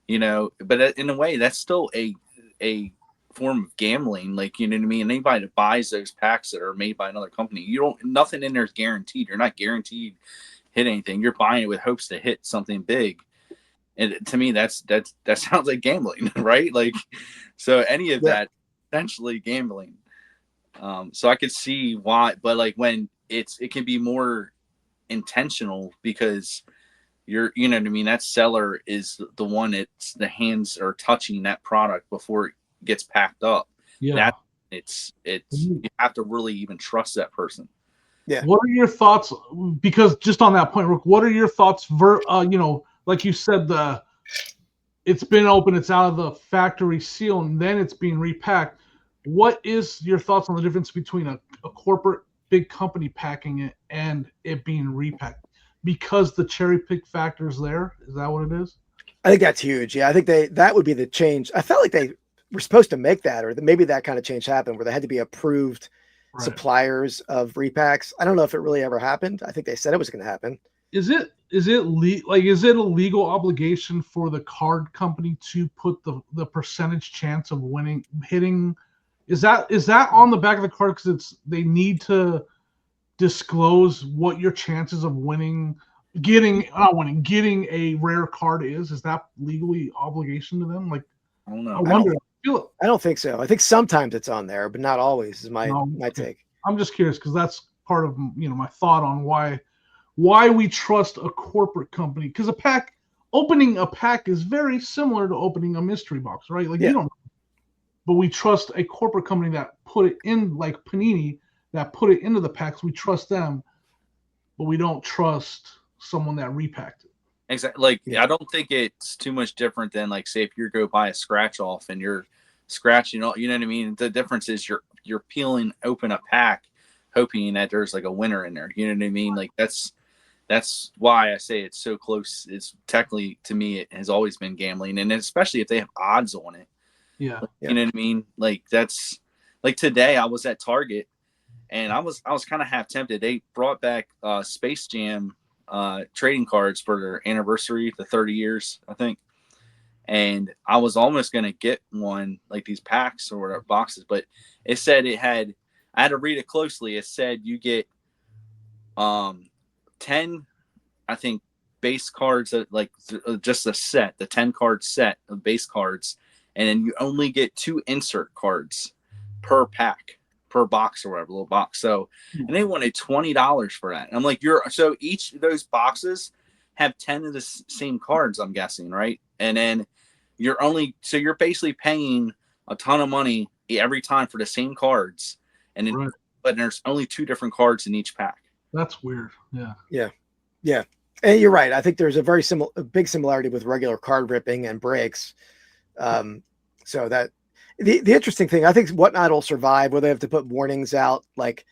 but in a way that's still a form of gambling. Like, you know what I mean? Anybody that buys those packs that are made by another company, nothing in there is guaranteed. You're not guaranteed hit anything. You're buying it with hopes to hit something big. And to me, that sounds like gambling, right? Like, so any of that, essentially gambling. So I could see why, but like when it can be more intentional because you know what I mean? That seller is the one the hands are touching that product before it gets packed up. Yeah. You have to really even trust that person. Yeah. What are your thoughts? Because just on that point, Rick, what are your thoughts? Like you said, it's been open, it's out of the factory seal, and then it's being repacked. What is your thoughts on the difference between a corporate big company packing it and it being repacked? Because the cherry pick factor is there. Is that what it is? I think that's huge. Yeah, I think that would be the change. I felt like they were supposed to make that, or maybe that kind of change happened where they had to be approved suppliers of repacks. I don't know if it really ever happened. I think they said it was going to happen. Is it a legal obligation for the card company to put the percentage chance of hitting? Is that on the back of the card because they need to disclose what your chances of getting a rare card is? Is that legally obligation to them? Like, I don't know. I wonder. I don't think so. I think sometimes it's on there, but not always. Is my take. I'm just curious because that's part of my thought on why we trust a corporate company, because opening a pack is very similar to opening a mystery box, right? Like, you don't, but we trust a corporate company that put it in, like Panini, that put it into the packs. We trust them, but we don't trust someone that repacked it. Exactly. Like, I don't think it's too much different than, like, say if you go buy a scratch off and you're scratching, you know what I mean? The difference is you're peeling open a pack, hoping that there's like a winner in there. You know what I mean? Like, that's why I say it's so close. It's technically, to me, it has always been gambling, and especially if they have odds on it. Yeah. You know what I mean? Like, that's like today I was at Target and I was kind of half tempted. They brought back Space Jam trading cards for their anniversary, the 30 years, I think. And I was almost going to get one, like these packs or whatever, boxes, but it said I had to read it closely. It said you get 10, I think, base cards that, like, just a set, the 10 card set of base cards, and then you only get 2 insert cards per pack, per box or whatever, little box. So, and they wanted $20 for that. And I'm like, so each of those boxes have 10 of the same cards, I'm guessing, right? And then you're basically paying a ton of money every time for the same cards, and then, but there's only 2 different cards in each pack. That's weird. Yeah. And you're right. I think there's a big similarity with regular card ripping and breaks. So that the interesting thing, I think Whatnot will survive, where they have to put warnings out, like,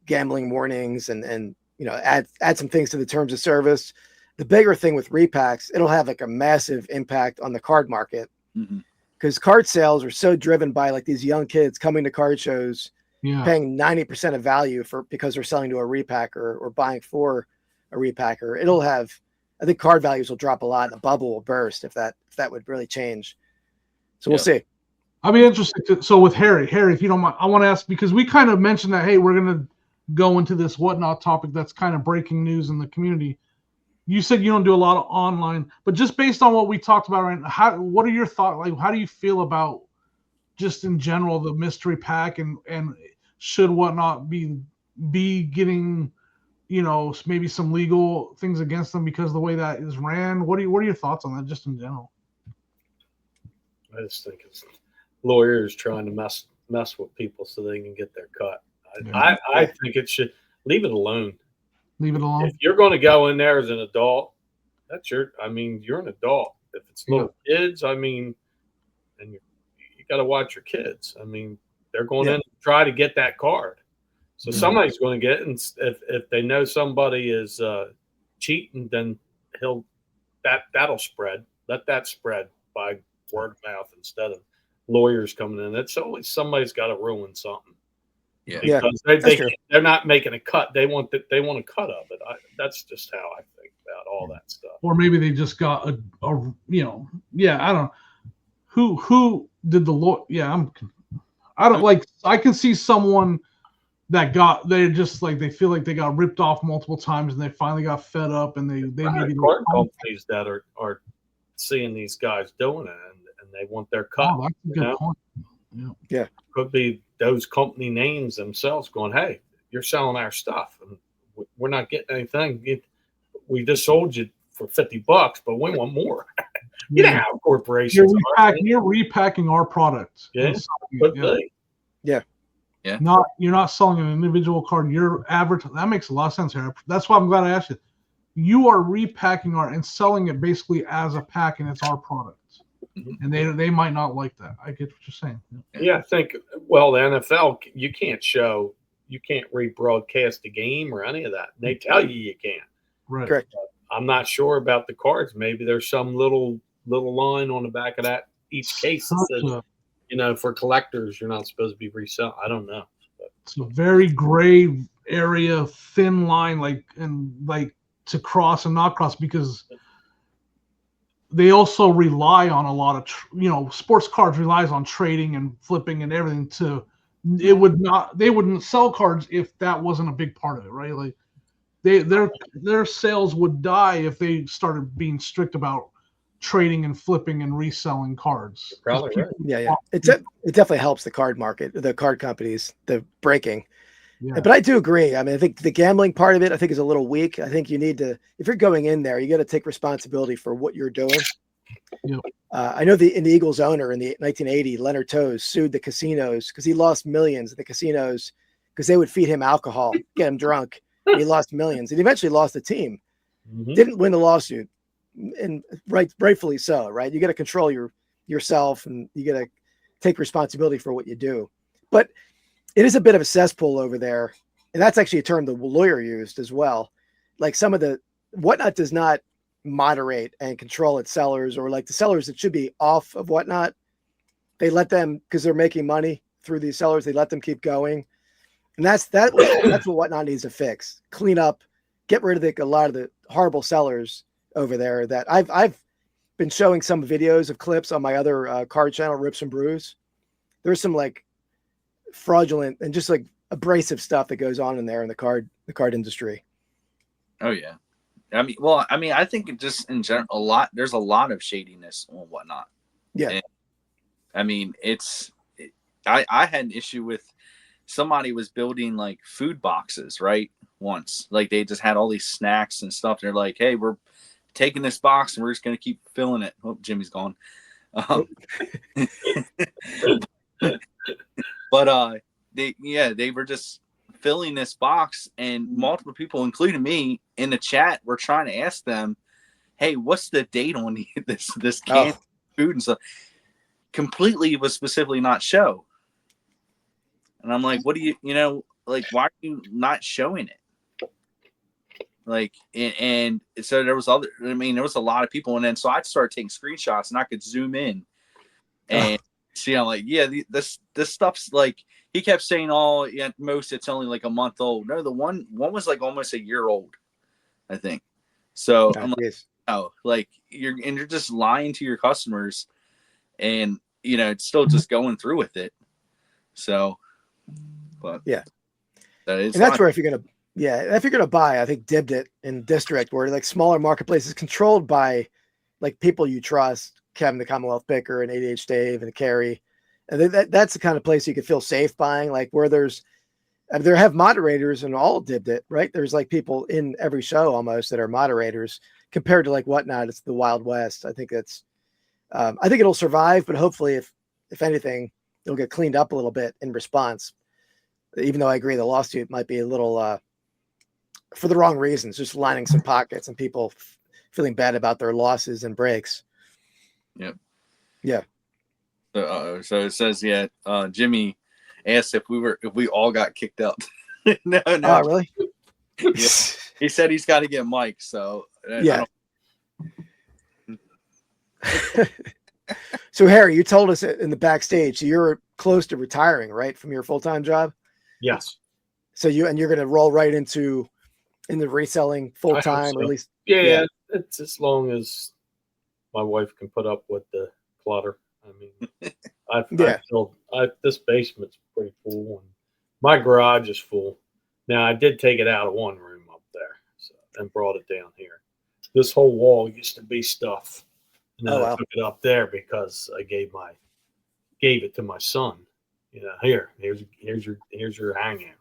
gambling warnings and add some things to the terms of service. The bigger thing with repacks, it'll have like a massive impact on the card market, because card sales are so driven by like these young kids coming to card shows, paying 90% of value because they're selling to a repacker or buying for a repacker. I think card values will drop a lot and the bubble will burst if that would really change. So we'll see. I'd be interested. So with Harry, if you don't mind, I want to ask, because we kind of mentioned that, hey, we're going to go into this whatnot topic that's kind of breaking news in the community. You said you don't do a lot of online, but just based on what we talked about right now, what are your thoughts? Like, how do you feel about just in general the mystery pack, and should whatnot be getting, maybe some legal things against them because of the way that is ran? What are your thoughts on that, just in general? I just think it's lawyers trying to mess with people so they can get their cut. I think it should leave it alone. Leave it alone. If you're going to go in there as an adult, you're an adult. If it's little kids, and you got to watch your kids. They're going in to try to get that card. So somebody's going to get it. And if they know somebody is cheating, then that'll spread. Let that spread by word of mouth instead of lawyers coming in. It's always somebody's got to ruin something. Yeah, because they're not making a cut. They want a cut of it. That's just how I think about all that stuff. Or maybe they just got I don't know who did the law. I can see someone that they feel like they got ripped off multiple times and they finally got fed up and they maybe card companies that are seeing these guys doing it and they want their cut. Oh, that's a good point. Yeah. Could be those company names themselves going, hey, you're selling our stuff and we're not getting anything. We just sold you for $50, but we want more. You know how corporations you're repacking our product. Yeah. You're not selling an individual card. You're advertising. That makes a lot of sense here. That's why I'm glad I asked you. You are repacking and selling it basically as a pack, and it's our product. And they might not like that. I get what you're saying. Yeah, I think, the NFL, you can't rebroadcast the game or any of that. They tell you can't. Right. Correct. I'm not sure about the cards. Maybe there's some little line on the back of that each case that says, for collectors, you're not supposed to be reselling. I don't know. But it's a very gray area, thin line, to cross and not cross, because they also rely on a lot of, sports cards relies on trading and flipping and everything they wouldn't sell cards if that wasn't a big part of it, right? Like their sales would die if they started being strict about trading and flipping and reselling cards. Probably right. Yeah. It definitely helps the card market, the card companies, the breaking. Yeah. But I do agree. I think the gambling part of it, I think, is a little weak. I think you need to, if you're going in there, you got to take responsibility for what you're doing. Yep. I know the Eagles owner in the 1980, Leonard Toews, sued the casinos because he lost millions in the casinos because they would feed him alcohol, get him drunk. He lost millions. And he eventually lost the team. Mm-hmm. Didn't win the lawsuit, and rightfully so. Right? You got to control yourself, and you got to take responsibility for what you do. But it is a bit of a cesspool over there. And that's actually a term the lawyer used as well. Like some of the whatnot does not moderate and control its sellers, or like the sellers that should be off of whatnot. They let them, because they're making money through these sellers, they let them keep going. And that's what whatnot needs to fix. Clean up, get rid of a lot of the horrible sellers over there that I've been showing some videos of clips on my other card channel, Rips and Brews. There's some fraudulent and just abrasive stuff that goes on in there in the card industry. Oh yeah. I think it just in general there's a lot of shadiness and whatnot. Yeah. And, I had an issue with somebody was building food boxes, right? Once, they just had all these snacks and stuff. They're like, hey, we're taking this box and we're just going to keep filling it. Oh, Jimmy's gone. But they were just filling this box, and multiple people, including me, in the chat were trying to ask them, hey, what's the date on this canned food and stuff? Completely was specifically not show. And I'm like, what do why are you not showing it? And so there was there was a lot of people, and then so I started taking screenshots, and I could zoom in and see, this stuff's he kept saying, at most it's only a month old. No, the one was almost a year old, I think. So I'm like, you're just lying to your customers, and it's still just going through with it. So, but yeah, That is And that's fine. where if you're gonna buy, I think Dibbed It in District, where like smaller marketplaces controlled by like people you trust, Kevin the Commonwealth Picker and ADH Dave and Carrie, and that's the kind of place you could feel safe buying. Like where there have moderators in all Dibbed It, right? There's like people in every show almost that are moderators compared to like Whatnot. It's the Wild West. I think I think it'll survive, but hopefully, if anything, it'll get cleaned up a little bit in response. Even though I agree the lawsuit might be a little for the wrong reasons, just lining some pockets and people feeling bad about their losses and breaks. Yep. Yeah. So it says, Jimmy asked if we all got kicked out. No. Oh, really? Yeah. He said he's got to get Mike. So yeah. So Harry, you told us in the backstage you're close to retiring, right, from your full-time job? Yes. So you're going to roll right into the reselling full-time, or at least yeah, it's as long as my wife can put up with the clutter. I mean, this basement's pretty full, and my garage is full. Now I did take it out of one room up there, and brought it down here. This whole wall used to be stuff, and then I took it up there because I gave it to my son. You know, here's your hangout.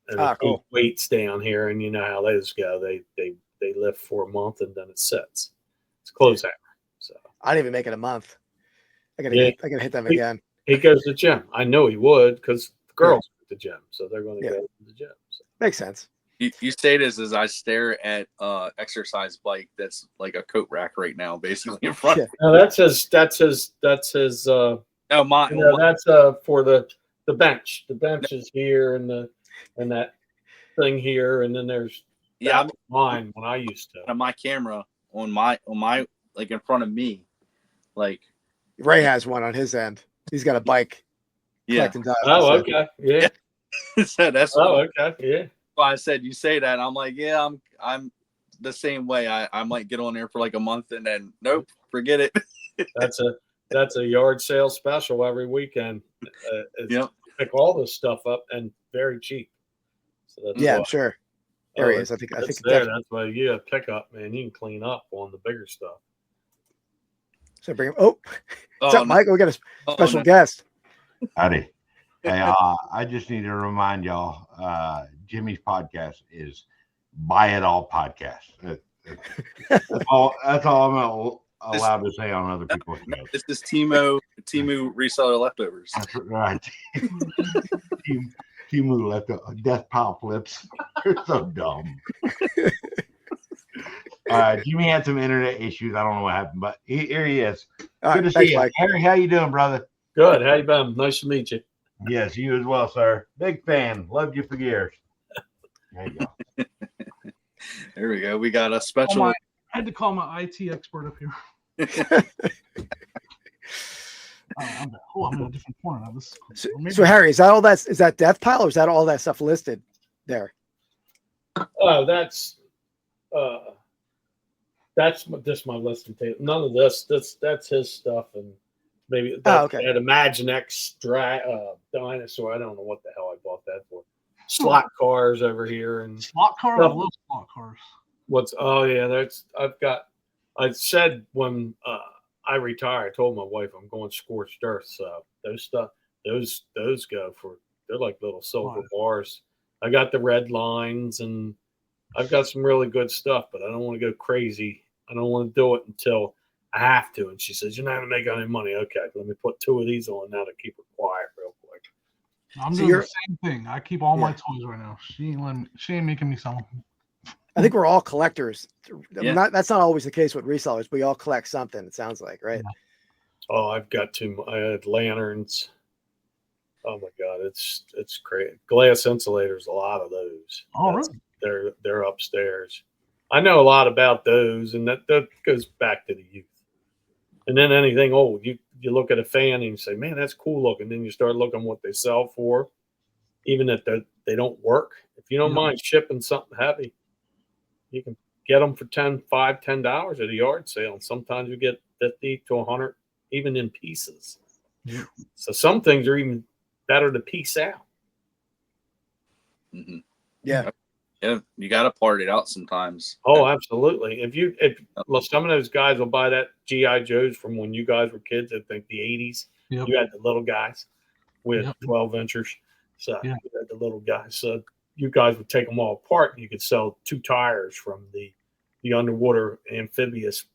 And cool. Weights down here, and you know how those go. They lift for a month and then it sets. It's close out. So I didn't even make it a month. I gotta hit them again. He goes to the gym. I know he would because the girls go to the gym, so they're going to go to the gym. So. Makes sense. You say this as I stare at exercise bike that's like a coat rack right now, basically in front. Yeah. No, that's his. Oh my! That's for the bench. The bench is here, and that thing here, and then there's mine when I used to. On my camera on my like in front of me, like Ray has one on his end. He's got a bike. Collecting dust. Oh, okay. Yeah. So that's okay. Yeah. Why I said you say that. I'm like, yeah, I'm the same way. I might get on there for like a month and then nope, forget it. That's a yard sale special every weekend. Pick all this stuff up and very cheap. So that's I'm sure. There he is. I think that's why you have pickup, man. You can clean up on the bigger stuff. So bring him. What's up, Mike? We got a special guest. Howdy. Hey, I just need to remind y'all, Jimmy's podcast is Buy It All podcast. That's all I'm allowed to say on other people's shows. This is Timu reseller leftovers. That's right. Timu leftover death pile flips. You're so dumb. Jimmy had some internet issues. I don't know what happened, but here he is. Good to see you, Mike. Harry. How you doing, brother? Good. How you been? Nice to meet you. Yes, you as well, sir. Big fan. Loved you for years. There you go. There we go. We got a special. I had to call my IT expert up here. I'm in a different corner now. This is cool. So Harry, is that death pile, or is that all that stuff listed there? Oh, that's just my listing table. None of this. That's his stuff, and maybe that Imaginext dinosaur. I don't know what the hell I bought that for. Slot cars over here and slot cars. I love slot cars. I said when I retire, I told my wife I'm going scorched earth. So those go for, they're like little silver bars. I got the red lines and I've got some really good stuff, but I don't want to go crazy. I don't want to do it until I have to. And she says, you're not going to make any money. Okay, let me put 2 of these on now to keep her quiet real quick. I'm doing the same thing. I keep all my toys right now. She ain't making me sell them. I think we're all collectors. That's not always the case with resellers. We all collect something, it sounds like, right? Yeah. Oh, I've got I had lanterns. Oh my God, it's great. Glass insulators, a lot of those. Oh, really? They're upstairs. I know a lot about those, and that goes back to the youth. And then anything old, you look at a fan and you say, man, that's cool looking. Then you start looking what they sell for, even if they don't work. If you don't mind shipping something heavy, you can get them for $10 at a yard sale. And sometimes you get 50 to 100, even in pieces. Yeah. So some things are even better to piece out. Mm-hmm. Yeah. Yeah, you got to part it out sometimes. Oh, absolutely. If well, some of those guys will buy that GI Joes from when you guys were kids. I think the '80s. Yep. You had the little guys with Yep. 12 inchers. So Yeah. you had the little guys. So you guys would take them all apart, and you could sell 2 tires from the underwater amphibious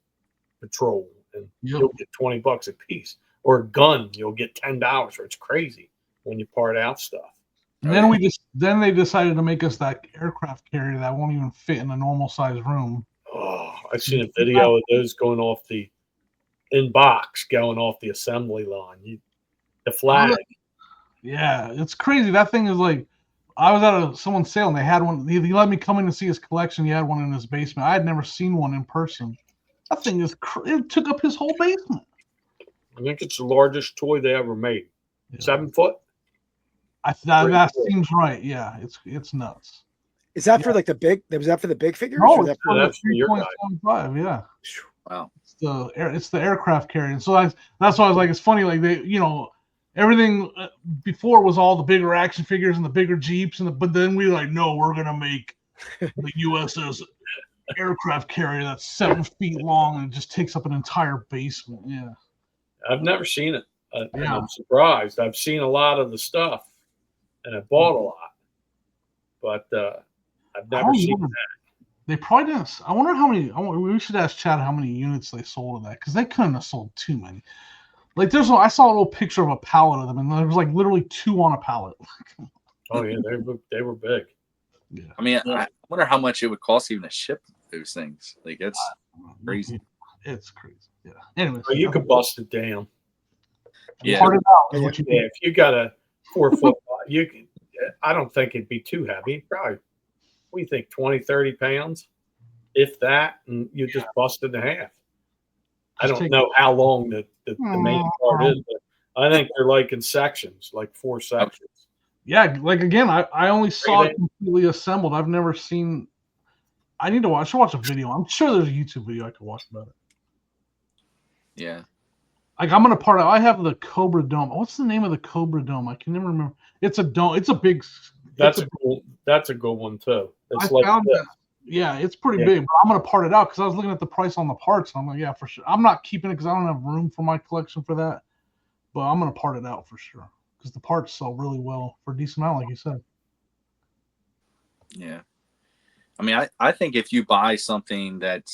patrol, and Yep. you'll get $20 a piece. Or a gun, you'll get $10. Or it's crazy when you part out stuff. And then they decided to make us that aircraft carrier that won't even fit in a normal sized room. Oh, I've seen a video of those going off in box, going off the assembly line. The flag. Yeah, it's crazy. That thing is like, I was at someone's sale and they had one. He let me come in to see his collection. He had one in his basement. I had never seen one in person. That thing it took up his whole basement. I think it's the largest toy they ever made. Yeah. 7 foot. That seems right. Yeah, it's nuts. Is that for like the big? Was that for the big figures? No, or it's that that's for your guy. 3.75. Yeah. Wow. It's the aircraft carrier. And so that's why I was like, it's funny. Like everything before was all the bigger action figures and the bigger Jeeps, but then we were like, no, we're gonna make the USS aircraft carrier that's 7 feet long and just takes up an entire basement. Yeah. I've never seen it. And Yeah. I'm surprised. I've seen a lot of the stuff, and I bought a lot, but I've never seen that. They probably didn't. I wonder how many. We should ask Chad how many units they sold of that, because they couldn't have sold too many. Like I saw a little picture of a pallet of them, and there was like literally 2 on a pallet. Oh yeah, they were big. Yeah. I mean, I wonder how much it would cost even to ship those things. Like, it's crazy. It's crazy. Yeah. Anyway, Oh, you could bust it down. Yeah. Part it out is what you Yeah, if you got a 4 foot, you can. I don't think it'd be too heavy. Probably, what do you think, 20, 30 pounds, if that, and you just bust it in half. I don't know how long the main part is, but I think they're like in sections, like 4 sections. Yeah, like again, I only saw it completely assembled. I've never seen. I should watch a video. I'm sure there's a YouTube video I could watch about it. Yeah. Like I'm gonna part out. I have the Cobra Dome. What's the name of the Cobra Dome? I can never remember. It's a dome. It's a big. That's a good one too. It's I found that. Yeah, it's pretty big. But I'm gonna part it out because I was looking at the price on the parts, and I'm like, yeah, for sure. I'm not keeping it because I don't have room for my collection for that. But I'm gonna part it out for sure because the parts sell really well for a decent amount, like you said. Yeah. I mean, I think if you buy something that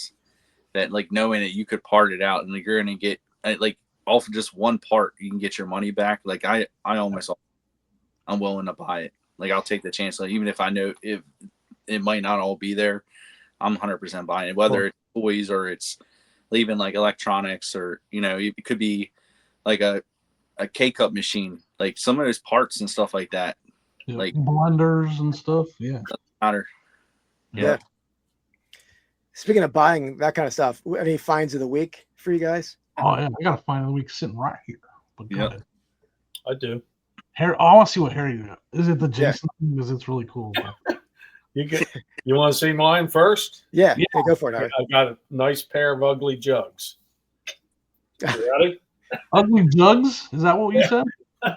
like knowing that you could part it out and like you're gonna get like off of just one part, you can get your money back. Like I'm willing to buy it. Like I'll take the chance. Like even if I know if it might not all be there, I'm 100% buying it. Whether it's toys or it's even like electronics or it could be like a K-cup machine. Like some of those parts and stuff like that. Yeah, like blenders and stuff. Yeah. Doesn't matter. Yeah. Speaking of buying that kind of stuff, any finds of the week for you guys? Oh yeah, I got a find of the week sitting right here. But go ahead. I do. Harry, I want to see what Harry got. Is it the Jason? Because it's really cool. You want to see mine first? Yeah, go for it, Harry. I got a nice pair of ugly jugs. You ready? Ugly jugs? Is that what you said?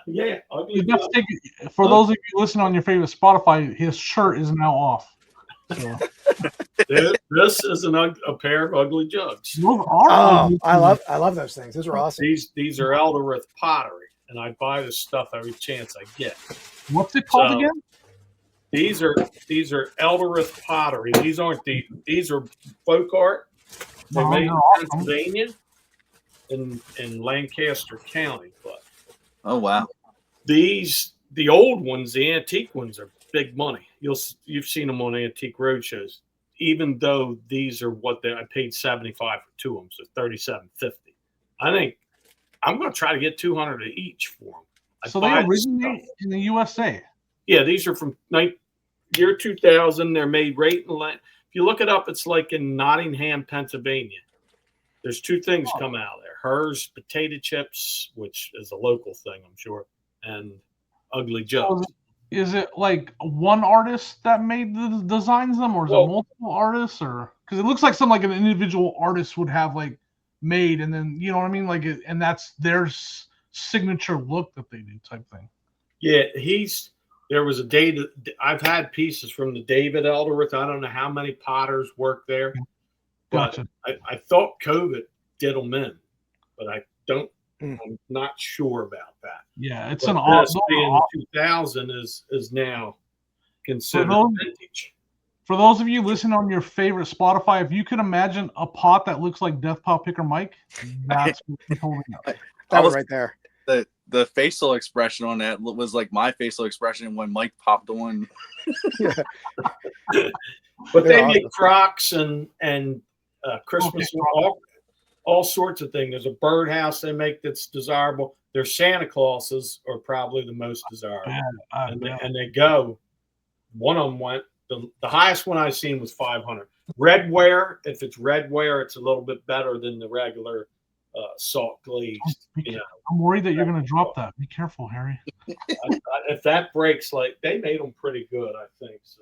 Yeah, ugly jugs. For those of you listening on your favorite Spotify, his shirt is now off. So. This is a pair of ugly jugs. I love those things. Those are awesome. These are Elderith pottery, and I buy this stuff every chance I get. What's it called again? These are Elderith pottery. These are folk art. They're made in Pennsylvania, in Lancaster County. But oh wow, the old ones, the antique ones, are big money. You've seen them on antique roadshows. Even though these are I paid $75 for 2 of them, so $37.50. I think I'm going to try to get $200 each for them. So they originate in the USA. Yeah, these are from year 2000. They're made right in If you look it up, it's like in Nottingham, Pennsylvania. There's 2 things come out of there. Hers potato chips, which is a local thing, I'm sure, and ugly jugs. Is it like one artist that made the designs them, or is it multiple artists, or because it looks like something like an individual artist would have like made, and then you know what I mean, like and that's their signature look that they do type thing. Yeah, There was a David. I've had pieces from the David Elderworth. I don't know how many potters work there, but Gotcha. I thought COVID did them in, but I don't. Mm. I'm not sure about that. Yeah, it's But an this being 2000 is now considered vintage. For those of you listening on your favorite Spotify, if you could imagine a pot that looks like Death Pop Picker Mike, that's what he's holding up. That was right there. The facial expression on that was like my facial expression when Mike popped on. Yeah. But they They're make awesome. Crocs and Christmas, all sorts of things. There's a birdhouse they make that's desirable. Their Santa Clauses are probably the most desirable. And they go. One of them went. The highest one I've seen was 500. Redware, if it's redware, it's a little bit better than the regular salt glazed. I'm worried that you're going to drop that. Be careful, Harry. If that breaks, like they made them pretty good, I think. So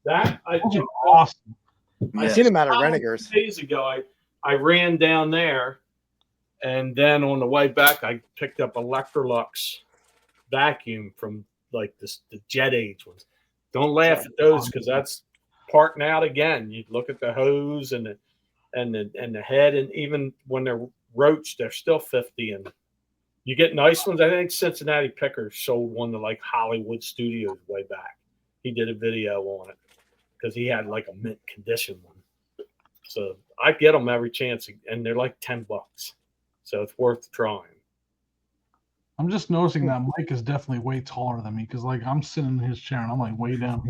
that I Those think are awesome. I seen him out at Renegers. days ago. I ran down there, and then on the way back, I picked up Electrolux vacuum from like the Jet Age ones. Don't laugh at those because that's parting out again. You look at the hose and the head, and even when they're roached, they're still 50. And you get nice ones. I think Cincinnati Picker sold one to like Hollywood Studios way back. He did a video on it because he had like a mint condition one. So I get them every chance, and they're like $10. So it's worth trying. I'm just noticing that Mike is definitely way taller than me because, like, I'm sitting in his chair and I'm like way down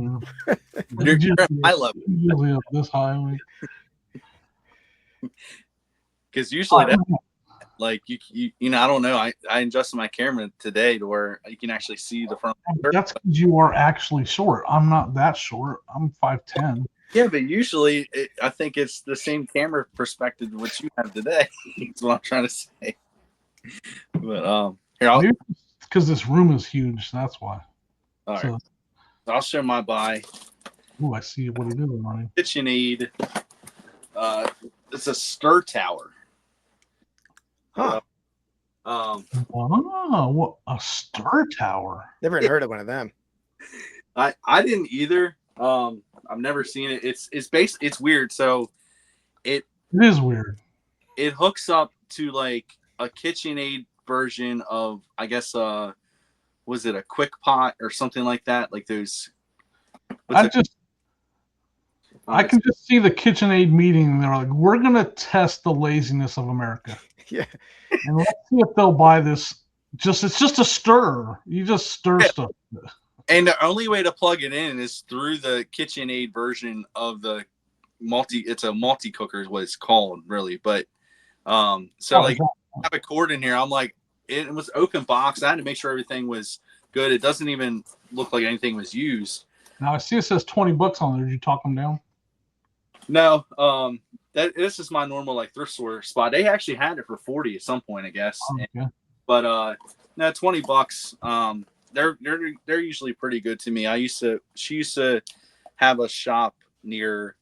here. You're at high level. Usually up this high. Because usually, like you know, I don't know. I adjusted my camera today to where you can actually see the front. That's because you are actually short. I'm not that short. I'm 5'10". Yeah, but usually I think it's the same camera perspective what you have today. That's what I'm trying to say. But here, because this room is huge. That's why. All right. I'll show my buy. Oh, I see what it is, Ronnie. KitchenAid. It's a stir tower. Huh. What a stir tower. Never even heard of one of them. I didn't either. I've never seen it. It's weird. So it is weird. It hooks up to like a KitchenAid version of, I guess, was it a quick pot or something like that? Like those. I can just see the KitchenAid meeting. And they're like, we're going to test the laziness of America. Yeah. And let's see if they'll buy this. It's just a stir. You just stir stuff. And the only way to plug it in is through the KitchenAid version of the it's a multi-cooker is what it's called, really. But I have a cord in here. I'm like, it was open box. I had to make sure everything was good. It doesn't even look like anything was used. Now I see it says $20 on there. Did you talk them down? No, this is my normal like thrift store spot. They actually had it for $40 at some point, I guess. Okay. But no, $20. They're usually pretty good to me. She used to have a shop near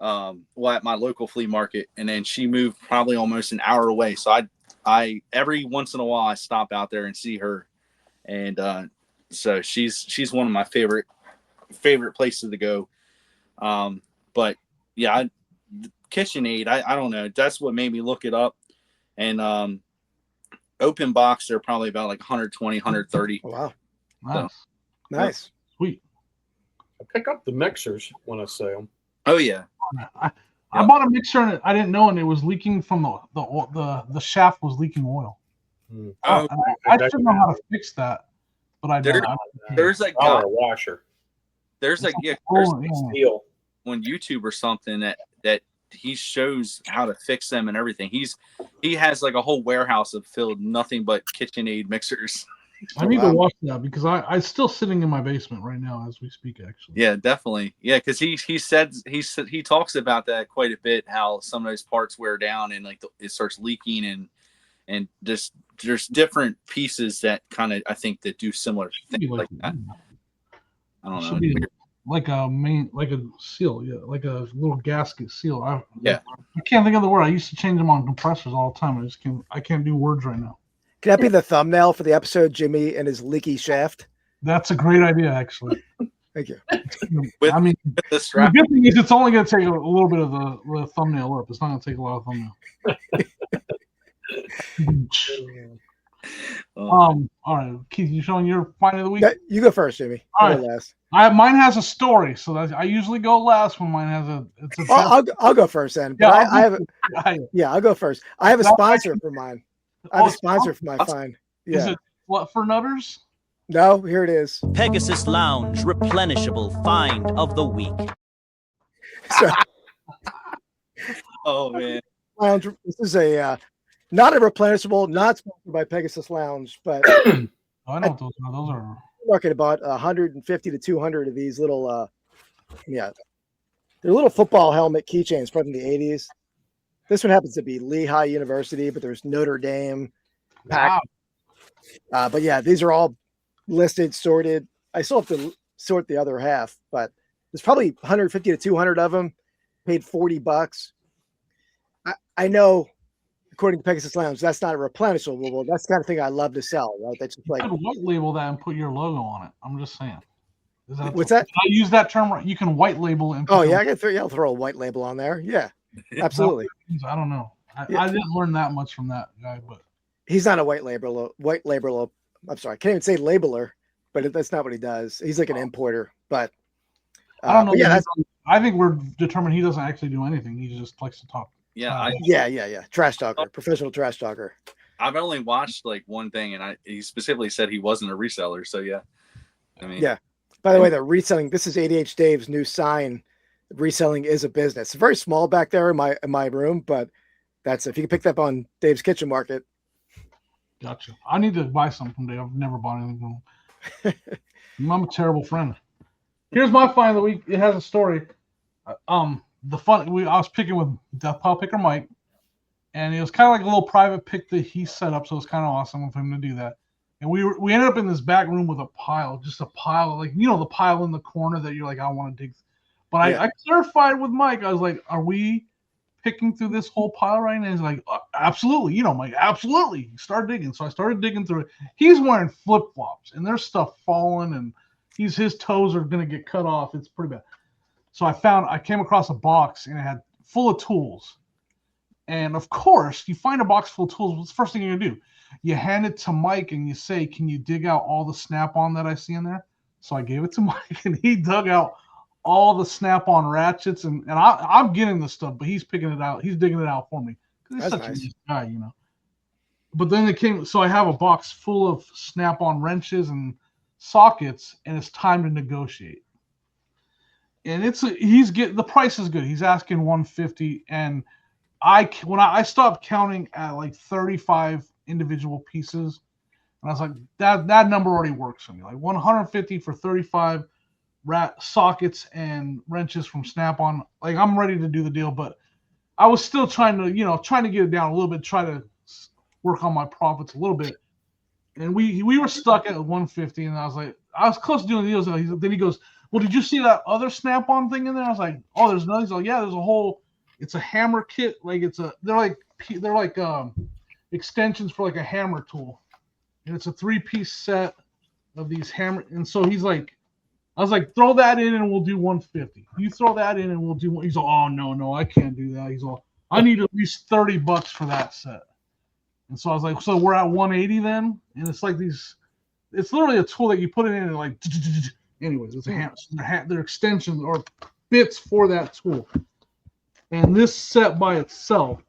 at my local flea market, and then she moved probably almost an hour away. So I every once in a while I stop out there and see her, and so she's one of my favorite places to go. But yeah, KitchenAid, I don't know. That's what made me look it up. And open box, they're probably about like 120, 130. Oh, wow. Nice. So, Nice. Sweet. I pick up the mixers when I see them. Oh yeah. I bought a mixer and I didn't know, and it was leaking from the shaft was leaking oil. I should know how to fix that, but I don't. There's a guy, a washer. There's a steel on YouTube or something that he shows how to fix them and everything. He has like a whole warehouse of filled nothing but KitchenAid mixers. I need to watch that because I'm still sitting in my basement right now as we speak. Actually, yeah, definitely, yeah, because he talks about that quite a bit. How some of those parts wear down and like it starts leaking and just there's different pieces that kind of I think that do similar things like that. I don't know. Like a seal, yeah, like a little gasket seal. I can't think of the word. I used to change them on compressors all the time. I can't do words right now. Can that be the thumbnail for the episode, Jimmy and his leaky shaft? That's a great idea, actually. Thank you. With I mean, the the strap. good thing is it's only going to take a little bit of the thumbnail up. It's not going to take a lot of thumbnail. All right, Keith, you showing your find of the week? Yeah, you go first, Jimmy. All I'll right. go last. Mine has a story, so I usually go last when mine has a. It's a. I'll go first then. But I have. Yeah, I'll go first. I have a sponsor for mine. I have a sponsor for my find. Yeah. Is it what for nutters? No, here it is. Pegasus Lounge replenishable find of the week. So, Oh man. Lounge. This is a not a replenishable, not sponsored by Pegasus Lounge, but Oh, I know what those are. Those are. market about 150 to 200 of these little they're little football helmet keychains from the 80s. This one happens to be Lehigh University, but there's Notre Dame, Wow. but yeah, these are all listed, sorted. I still have to sort the other half, but there's probably 150 to 200 of them. Paid $40. I know, according to Pegasus Lounge, that's not a replenishable. That's the kind of thing I love to sell, right? That's just You like, could white label that and put your logo on it. I'm just saying. What's that? I use that term right. You can white label and. Oh yeah, I'll throw a white label on there. Yeah, absolutely. I don't know. Yeah. I didn't learn that much from that guy, but He's not a white labeler. I'm sorry, I can't even say labeler, but that's not what he does. He's like an importer. But I don't know. but yeah, I think we're determined he doesn't actually do anything. He just likes to talk. Yeah, yeah. Trash talker, professional trash talker. I've only watched like one thing, and he specifically said he wasn't a reseller. So yeah, I mean, Yeah. By the way, the reselling. This is ADH Dave's new sign. Reselling is a business. It's very small back there in my room, but that's if you can pick that up on Dave's Kitchen Market. Gotcha. I need to buy some someday. I've never bought anything from him. I'm a terrible friend. Here's my find of the week. It has a story. I was picking with Death Pile Picker Mike, and it was kind of like a little private pick that he set up, so it was kind of awesome of him to do that. And we ended up in this back room with a pile, like the pile in the corner that you're like, I want to dig. But yeah. I clarified with Mike. I was like, are we picking through this whole pile right now? He's like, absolutely. Mike, absolutely. Start digging. So I started digging through it. He's wearing flip flops, and there's stuff falling, and his toes are gonna get cut off. It's pretty bad. So I came across a box, and it had full of tools. And of course, you find a box full of tools. What's the first thing you're gonna do? You hand it to Mike and you say, can you dig out all the snap-on that I see in there? So I gave it to Mike, and he dug out all the snap-on ratchets, and I'm getting the stuff, but he's picking it out. He's digging it out for me. He's That's such nice. a nice guy, But then so I have a box full of snap-on wrenches and sockets, and it's time to negotiate. And the price is good. He's asking $150, and when I stopped counting at like 35 individual pieces, and I was like, that number already works for me. Like 150 for 35 sockets and wrenches from Snap-on. Like I'm ready to do the deal, but I was still trying to get it down a little bit, try to work on my profits a little bit. And we were stuck at 150, and I was close to doing the deals. Then he goes, well, did you see that other Snap-on thing in there? I was like, oh, there's another. He's like, yeah, there's a whole. It's a hammer kit. Like they're like extensions for like a hammer tool, and it's a 3-piece set of these hammer. And so he's like, I was like, throw that in and we'll do 150. You throw that in and we'll do. He's like, oh no, I can't do that. He's like, I need at least $30 for that set. And so I was like, so we're at 180 then, and it's like these. It's literally a tool that you put it in and like. Anyways, it's a hammer. They're extensions or bits for that tool. And this set by itself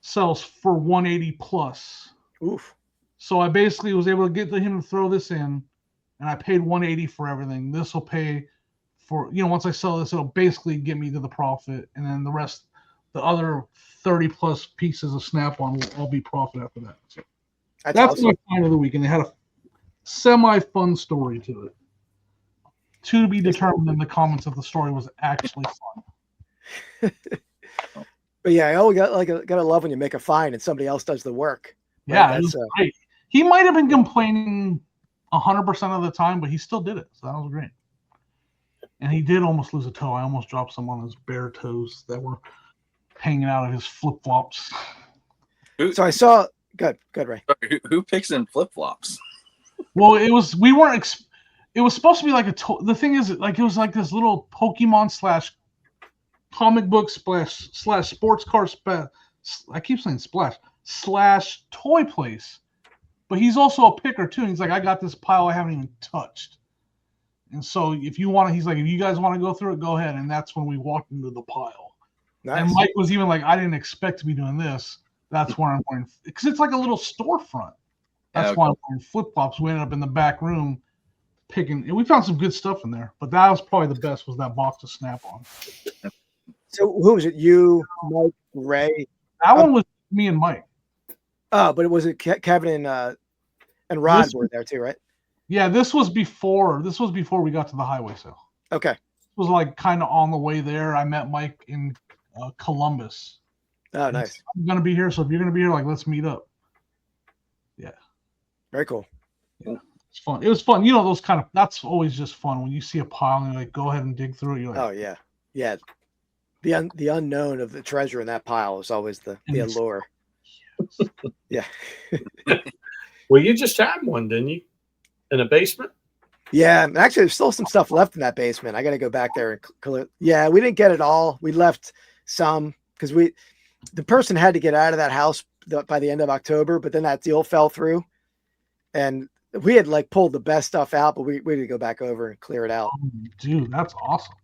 sells for 180 plus. Oof. So I basically was able to get him to throw this in, and I paid 180 for everything. This will pay for, once I sell this, it'll basically get me to the profit, and then the rest, the other 30 plus pieces of Snap-on will all be profit after that. So that's awesome. my find of the week, and it had a semi-fun story to it. To be determined in the comments if the story was actually fun. But yeah, I gotta love when you make a find and somebody else does the work. Yeah, it was great. He might have been complaining 100% of the time, but he still did it. So that was great. And he did almost lose a toe. I almost dropped some on his bare toes that were hanging out of his flip flops. So I saw. Good, Ray. Who picks in flip flops? Well, it was. We weren't. It was supposed to be like the thing is, like it was like this little Pokemon slash comic book slash sports car I keep saying slash toy place. But he's also a picker too. And he's like, I got this pile I haven't even touched. And so if you want to, he's like, if you guys want to go through it, go ahead. And that's when we walked into the pile. Nice. And Mike was even like, I didn't expect to be doing this. That's where I'm wearing, because it's like a little storefront. That's why I'm wearing flip-flops. We ended up in the back room picking, and we found some good stuff in there. But that was probably the best, was that box of Snap-on. So who was it? You, Mike, Ray? That one was me and Mike. Oh, but it was Kevin and Rod were there too, right? Yeah, this was before we got to the highway sale. Okay. It was like kind of on the way there. I met Mike in Columbus. Oh, nice. I'm gonna be here, so if you're gonna be here, like, let's meet up. Yeah. Very cool. Yeah. It's fun. It was fun. You know, those kind of, that's always just fun when you see a pile and you're like, go ahead and dig through it. You're like, oh yeah. Yeah. The unknown of the treasure in that pile is always the allure. Yeah. Well, you just had one, didn't you? In a basement? Yeah. Actually, there's still some stuff left in that basement. I got to go back there and yeah, we didn't get it all. We left some because the person had to get out of that house by the end of October, but then that deal fell through, and we had like pulled the best stuff out, but we had to go back over and clear it out. Oh, dude, that's awesome.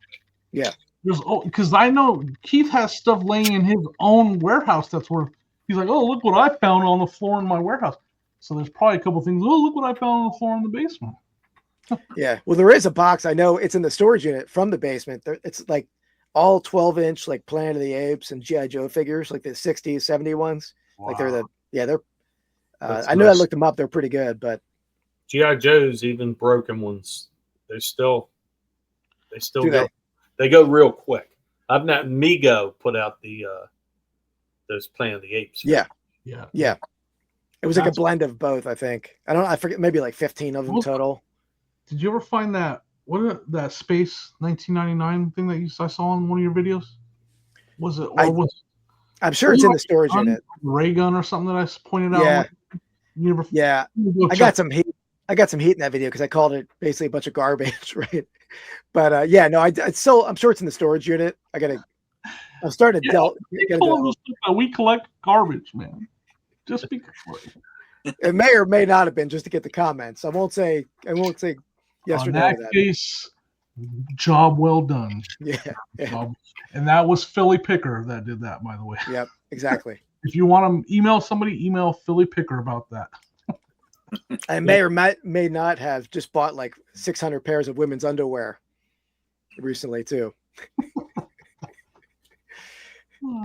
Yeah. Because I know Keith has stuff laying in his own warehouse that's worth. He's like, oh, look what I found on the floor in my warehouse. So there's probably a couple things. Oh, look what I found on the floor in the basement. Yeah. Well, there is a box. I know it's in the storage unit from the basement. It's like all 12-inch, like Planet of the Apes and G.I. Joe figures, like the 60s, 70s ones. Wow. Like they're I know I looked them up. They're pretty good, but G.I. Joe's, even broken ones, they still go. They go real quick. I've not Mego put out those Planet of the Apes. Yeah. It was like a blend of both, I think. I forget, maybe like 15 of them total. Did you ever find that that Space 1999 thing that I saw in one of your videos? Was it? I'm sure it's in the storage unit. Ray gun or something that I pointed out. Yeah. I got some heat. I got some heat in that video because I called it basically a bunch of garbage, right? But yeah, no, I'm sure it's in the storage unit. I'm starting to we collect garbage, man. Just because it may or may not have been just to get the comments. I won't say yesterday. In that case, job well done. Yeah. And that was Philly Picker that did that, by the way. Yep, exactly. If you want to email somebody, email Philly Picker about that. I may or may not have just bought like 600 pairs of women's underwear recently too.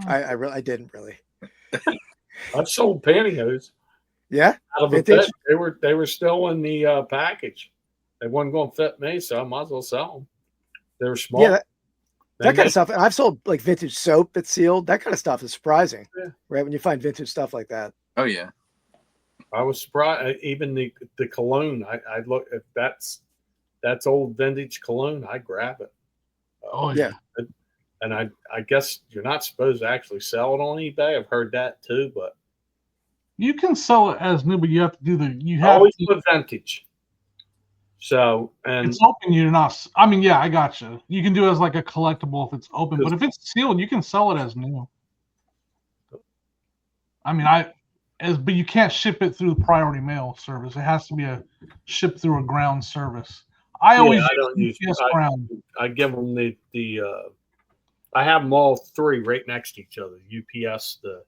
I didn't really. I've sold pantyhose. Yeah, out of a fit. They were still in the package. They wasn't going to fit me, so I might as well sell them. They were small. Yeah, that kind of stuff. I've sold like vintage soap that's sealed. That kind of stuff is surprising, right? When you find vintage stuff like that. Oh yeah, I was surprised. Even the cologne. I look, if that's old vintage cologne, I grab it. Oh yeah. And I guess you're not supposed to actually sell it on eBay. I've heard that too, but you can sell it as new, but you have to do you always put vintage. So, and it's open, you're not. I mean, yeah, I got you. You can do it as like a collectible if it's open, but if it's sealed, you can sell it as new. I mean, but you can't ship it through the priority mail service. It has to be shipped through a ground service. I don't use ground. I give them the I have them all three right next to each other: UPS, the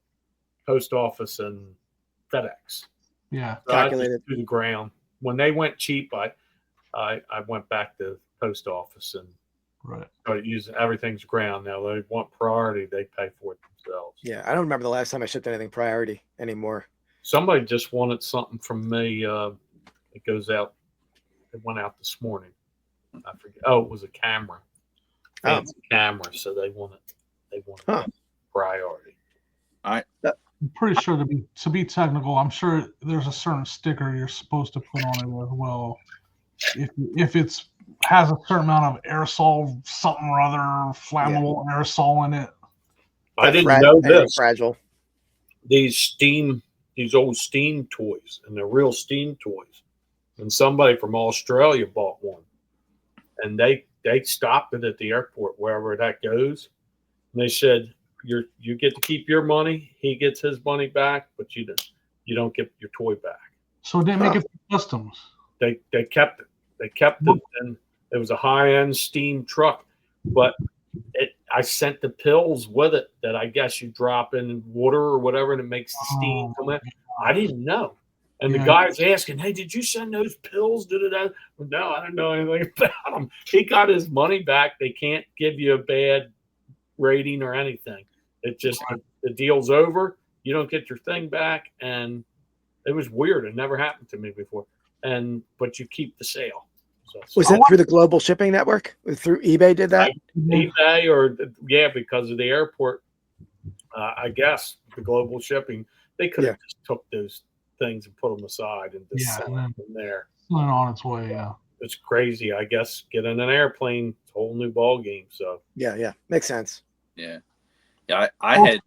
post office, and FedEx. Yeah, so calculated through the ground. When they went cheap, I went back to post office and started using everything's ground. Now they want priority; they pay for it themselves. Yeah, I don't remember the last time I shipped anything priority anymore. Somebody just wanted something from me. It goes out. It went out this morning. I forget. Oh, it was a camera. Fancy camera, so they want priority. I'm pretty sure to be technical, I'm sure there's a certain sticker you're supposed to put on it as well. If it's has a certain amount of aerosol, something or other, flammable aerosol in it. I didn't know this. Fragile. These old steam toys, and they're real steam toys. and somebody from Australia bought one, and they stopped it at the airport wherever that goes, and they said you get to keep your money, he gets his money back, but you don't get your toy back. So it didn't make it through customs. They kept it. They kept it, and it was a high-end steam truck, but I sent the pills with it that I guess you drop in water or whatever, and it makes the steam come in. I didn't know. And the guy's asking, "Hey, did you send those pills?" No, I don't know anything about them. He got his money back. They can't give you a bad rating or anything. It just the deal's over. You don't get your thing back, and it was weird. It never happened to me before. But you keep the sale. So Was that through the global shipping network? Through eBay did that? eBay or because of the airport. I guess the global shipping, they could have just took those things and put them aside and just sent them there. Went on its way. Yeah, it's crazy. I guess get in an airplane, it's a whole new ball game. So yeah, makes sense. Yeah. I had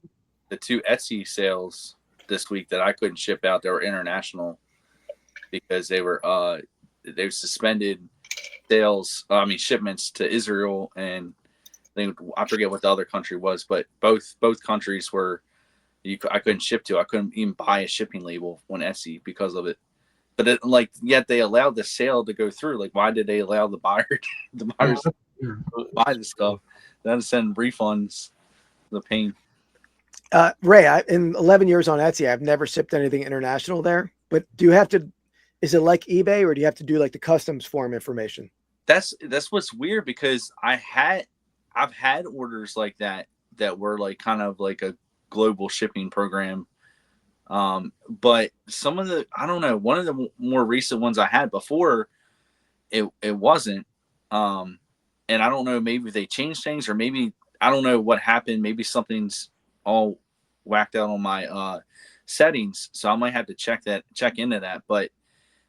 the 2 Etsy sales this week that I couldn't ship out. They were international because they were suspended shipments to Israel, and I forget what the other country was, but both countries were I couldn't ship to. I couldn't even buy a shipping label on Etsy because of it. But yet they allowed the sale to go through. Like, why did they allow the buyers to buy the stuff? Then send refunds. The pain. Ray, in 11 years on Etsy, I've never shipped anything international there. But do you have to? Is it like eBay, or do you have to do like the customs form information? That's what's weird, because I've had orders like that were like kind of like a global shipping program. But some of I don't know, one of the more recent ones I had before, it wasn't. And I don't know, maybe they changed things, or maybe I don't know what happened. Maybe something's all whacked out on my settings, so I might have to check into that. But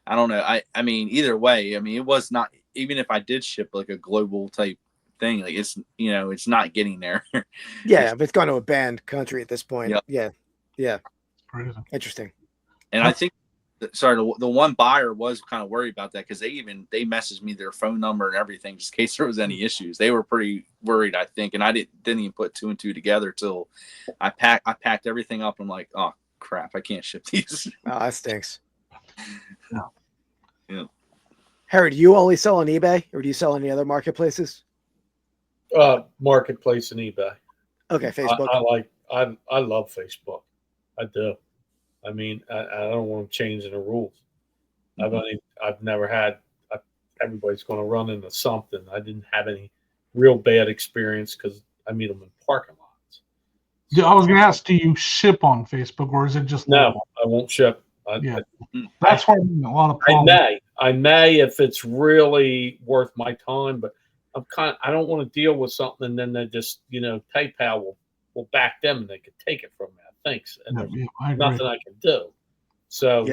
I don't know. I mean, either way, I mean, it was not, even if I did ship like a global type thing, like it's not getting there. Yeah, but it's gone to a banned country at this point. Yep. Yeah. Interesting. And I think, the one buyer was kind of worried about that, because they messaged me their phone number and everything just in case there was any issues. They were pretty worried, I think, and I didn't even put 2 and 2 together till I packed everything up. I'm like, oh crap, I can't ship these. Oh, that stinks. Yeah. Harry, do you only sell on eBay, or do you sell on any other marketplaces? Marketplace and eBay. Okay, Facebook. I love Facebook. I do. I mean, I don't want to change the rules. I've never had. Everybody's going to run into something. I didn't have any real bad experience because I meet them in parking lots. So, I was going to ask, do you ship on Facebook, or is it just no? I won't ship. That's why a lot of problems. I may if it's really worth my time, but I don't want to deal with something and then they just PayPal will back them and they can take it from me. Thanks. And there's nothing I can do. So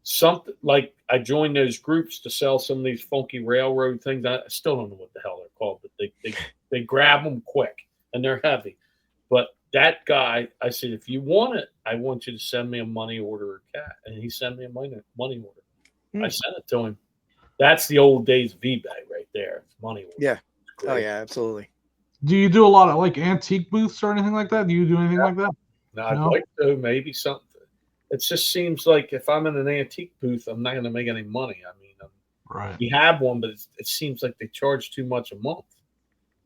something like I joined those groups to sell some of these funky railroad things. I still don't know what the hell they're called, but they grab them quick and they're heavy. But that guy, I said, if you want it, I want you to send me a money order or cat. And he sent me a money order. I sent it to him. That's the old days of eBay right there. It's money order. Yeah. Oh yeah, absolutely. Do you do a lot of like antique booths or anything like that? Do you do anything like that? No, I'd like to, maybe something. It just seems like if I'm in an antique booth, I'm not going to make any money. I mean, right. You have one, but it seems like they charge too much a month.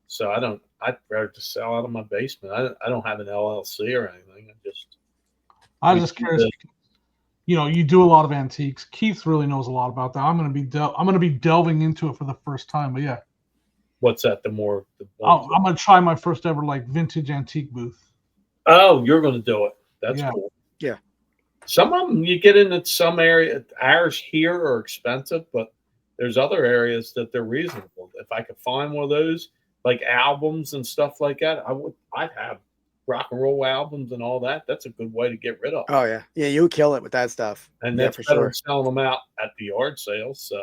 So I'd rather just sell out of my basement. I don't have an LLC or anything. I'm just curious. You do a lot of antiques. Keith really knows a lot about that. I'm going to be delving into it for the first time. But yeah. What's that? I'm going to try my first ever like vintage antique booth. Oh, you're going to do it. That's cool. Yeah. Some of them you get into some area. Ours here are expensive, but there's other areas that they're reasonable. If I could find one of those, like albums and stuff like that, I'd have rock and roll albums and all that. That's a good way to get rid of. Oh yeah, you would kill it with that stuff. And that's better than selling them out at the yard sales. So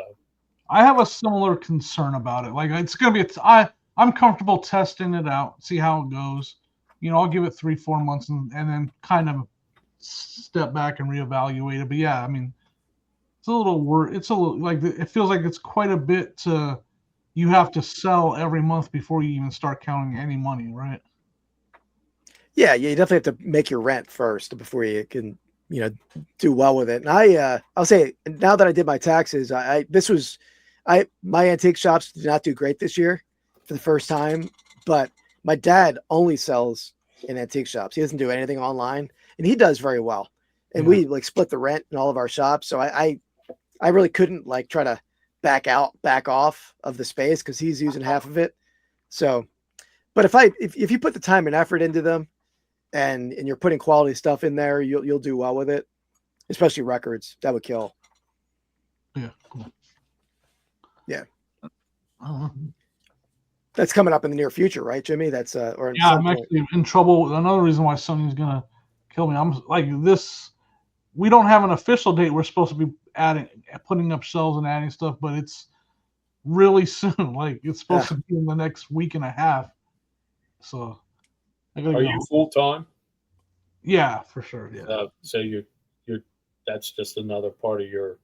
I have a similar concern about it. Like it's gonna be, I'm comfortable testing it out, see how it goes. I'll give it 3-4 months and then kind of step back and reevaluate it. But yeah, I mean, it's a little it's a little like it feels like it's quite a bit to you have to sell every month before you even start counting any money, right? Yeah, you definitely have to make your rent first before you can, do well with it. And I'll say now that I did my taxes, my antique shops did not do great this year for the first time, but my dad only sells in antique shops. He doesn't do anything online, and he does very well. And we like split the rent in all of our shops. So I really couldn't like try to back off of the space because he's using half of it. So, but if you put the time and effort into them and you're putting quality stuff in there, you'll do well with it, especially records. That would kill. Yeah. Cool. Yeah. That's coming up in the near future, right, Jimmy? That's I'm actually in trouble. Another reason why Sony's gonna kill me. I'm like this. We don't have an official date. We're supposed to be putting up shelves and adding stuff, but it's really soon. Like it's supposed to be in the next week and a half. So, are you full time? Yeah, for sure. Yeah. So you're that's just another part of your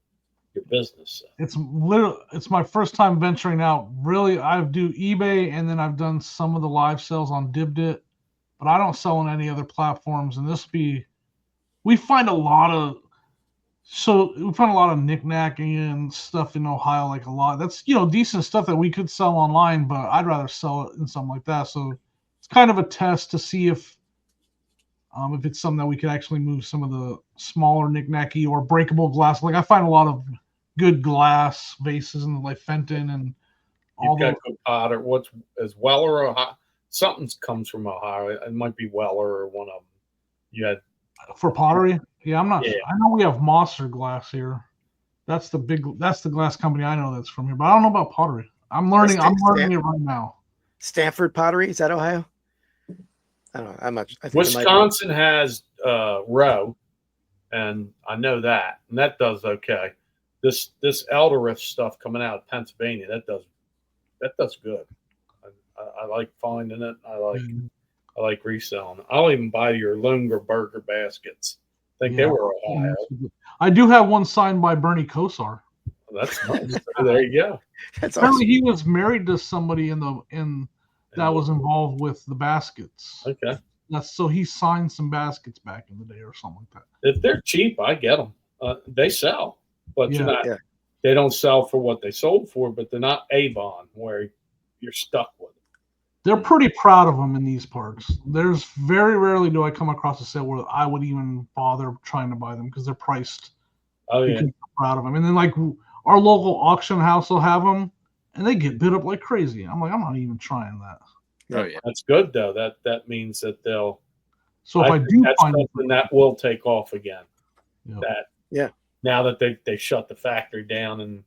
business. It's my first time venturing out. Really, I do eBay and then I've done some of the live sales on Dibdit, but I don't sell on any other platforms. And we find a lot of knickknacking and stuff in Ohio, like a lot. That's decent stuff that we could sell online, but I'd rather sell it in something like that. So it's kind of a test to see if it's something that we could actually move some of the smaller knickknacky or breakable glass. Like I find a lot of good glass vases and like Fenton and all that. Potter. What's is Weller or something comes from Ohio? It might be Weller or one of them. You had for pottery. Yeah, I'm not. Yeah. I know we have Mosser glass here. That's the glass company I know that's from here, but I don't know about pottery. I'm learning it right now. Stanford Pottery, is that Ohio? I don't know. I'm not. I think Wisconsin has Row, and I know that, and that does okay. This Elderith stuff coming out of Pennsylvania, that does good. I like finding it. I like reselling. I'll even buy your Lunger burger baskets. I think they were Ohio. I do have one signed by Bernie Kosar. Well, that's nice. There you go. That's apparently awesome. He was married to somebody that was involved with the baskets. Okay. So he signed some baskets back in the day or something like that. If they're cheap, I get them. They sell, but they don't sell for what they sold for, but they're not Avon where you're stuck with it. They're pretty proud of them in these parts. There's very rarely do I come across a sale where I would even bother trying to buy them because they're priced. Oh, yeah. Because they're proud of them. And then like our local auction house will have them and they get bid up like crazy. I'm like, I'm not even trying that. Oh yeah, that's good though. That means that they'll. So if I do find something that will take off again. Yeah. Now that they shut the factory down and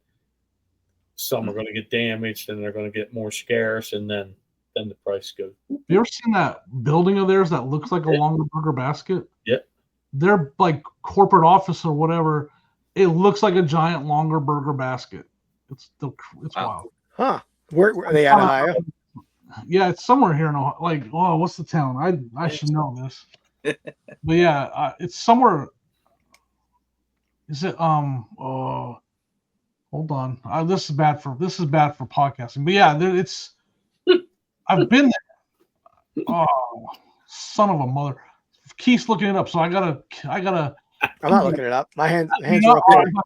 some are going to get damaged and they're going to get more scarce and then the price goes. You ever seen that building of theirs that looks like a longer burger basket? Yep. Their like corporate office or whatever. It looks like a giant longer burger basket. It's wild. Huh? Where are they at? Ohio? Yeah, it's somewhere here in Ohio. Like, what's the town? I should know this. But yeah, it's somewhere. Is it hold on. This is bad for podcasting. But yeah, it's. I've been there. Oh, son of a mother! Keith's looking it up, so I gotta. I'm not looking it up. My hands are up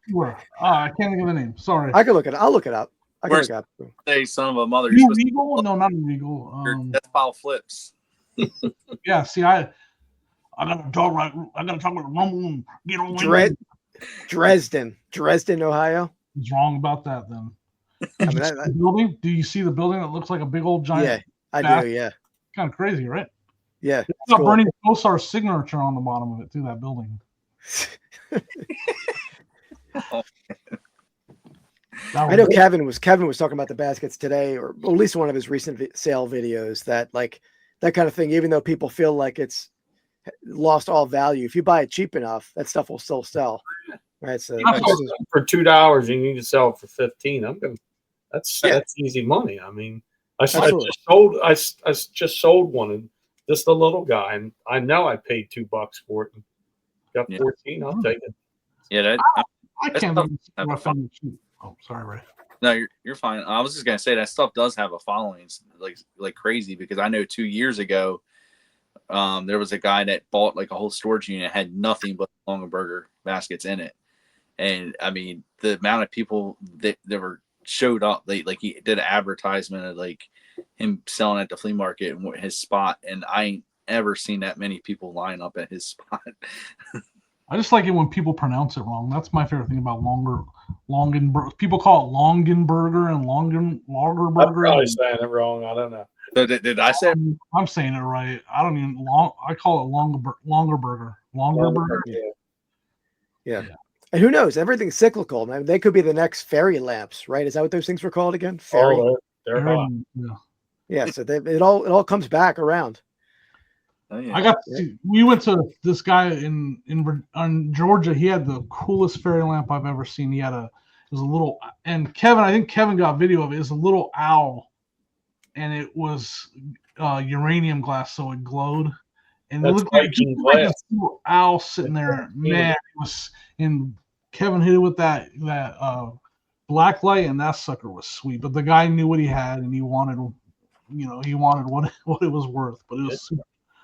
here. I can't think of the name. Sorry. I can look it up. I'll look it up. I can look it up. Say son of a mother. You Regal? No, not Regal. Death pile flips. Yeah. See, I gotta talk right. I gotta talk with Rumble and get on. Dresden, Ohio. What's wrong about that then? The building? Do you see the building that looks like a big old giant? Yeah, I do. Yeah. Kind of crazy, right? Yeah. It's got Bernie Kosar's signature on the bottom of it too. That building. I know Kevin was talking about the baskets today, or at least one of his recent sale videos. That like that kind of thing. Even though people feel like it's lost all value, if you buy it cheap enough, that stuff will still sell. Right. So for $2, you need to sell it for $15. That's easy money. I mean, I just sold one, and just a little guy, and I know I paid $2 for it. And got 14. I'll take it. Yeah, I That can't stuff even see have what a I found cheap. Oh, sorry, Ray. No, you're fine. I was just gonna say that stuff does have a following like crazy, because I know 2 years ago, there was a guy that bought like a whole storage unit, had nothing but Longaberger baskets in it, and I mean the amount of people that were showed up, like he did an advertisement of like him selling at the flea market and his spot, and I ain't ever seen that many people line up at his spot. I just like it when people pronounce it wrong. That's my favorite thing about Longenberger. People call it Longenberger and I'm Lagerberger. probably saying it wrong. I don't know. So did I say? I'm saying it right. I don't even I call it Longerberger. Longerberger. Yeah. And who knows? Everything's cyclical, man. They could be the next fairy lamps, right? Is that what those things were called again? Fairy. Oh, they're hot. Yeah. Yeah. So it all comes back around. Oh, yeah. I got to see, we went to this guy in Georgia. He had the coolest fairy lamp I've ever seen. It was a little, and I think Kevin got video of it. It was a little owl, and it was uranium glass, so it glowed. And it looked like this little owl sitting there. Man, it was, and Kevin hit it with that black light, and that sucker was sweet. But the guy knew what he had, and he wanted what it was worth. But it was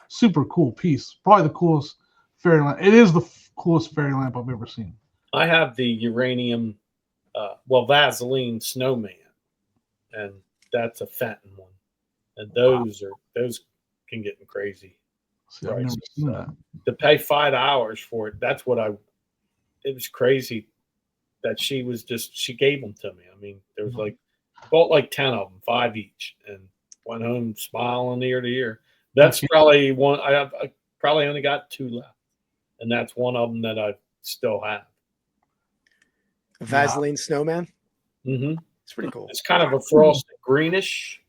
super cool piece. Probably the coolest fairy lamp. It is the coolest fairy lamp I've ever seen. I have the uranium, Vaseline snowman, and that's a Fenton one. And those can get crazy. See, I've never seen that. To pay $5 for it, it was crazy that she gave them to me. I mean, there was bought like 10 of them, 5 each, and went home smiling ear to ear. That's probably one. I probably only got 2 left, and that's one of them that I still have. A Vaseline snowman. Mm-hmm. It's pretty cool. It's kind of a frosted greenish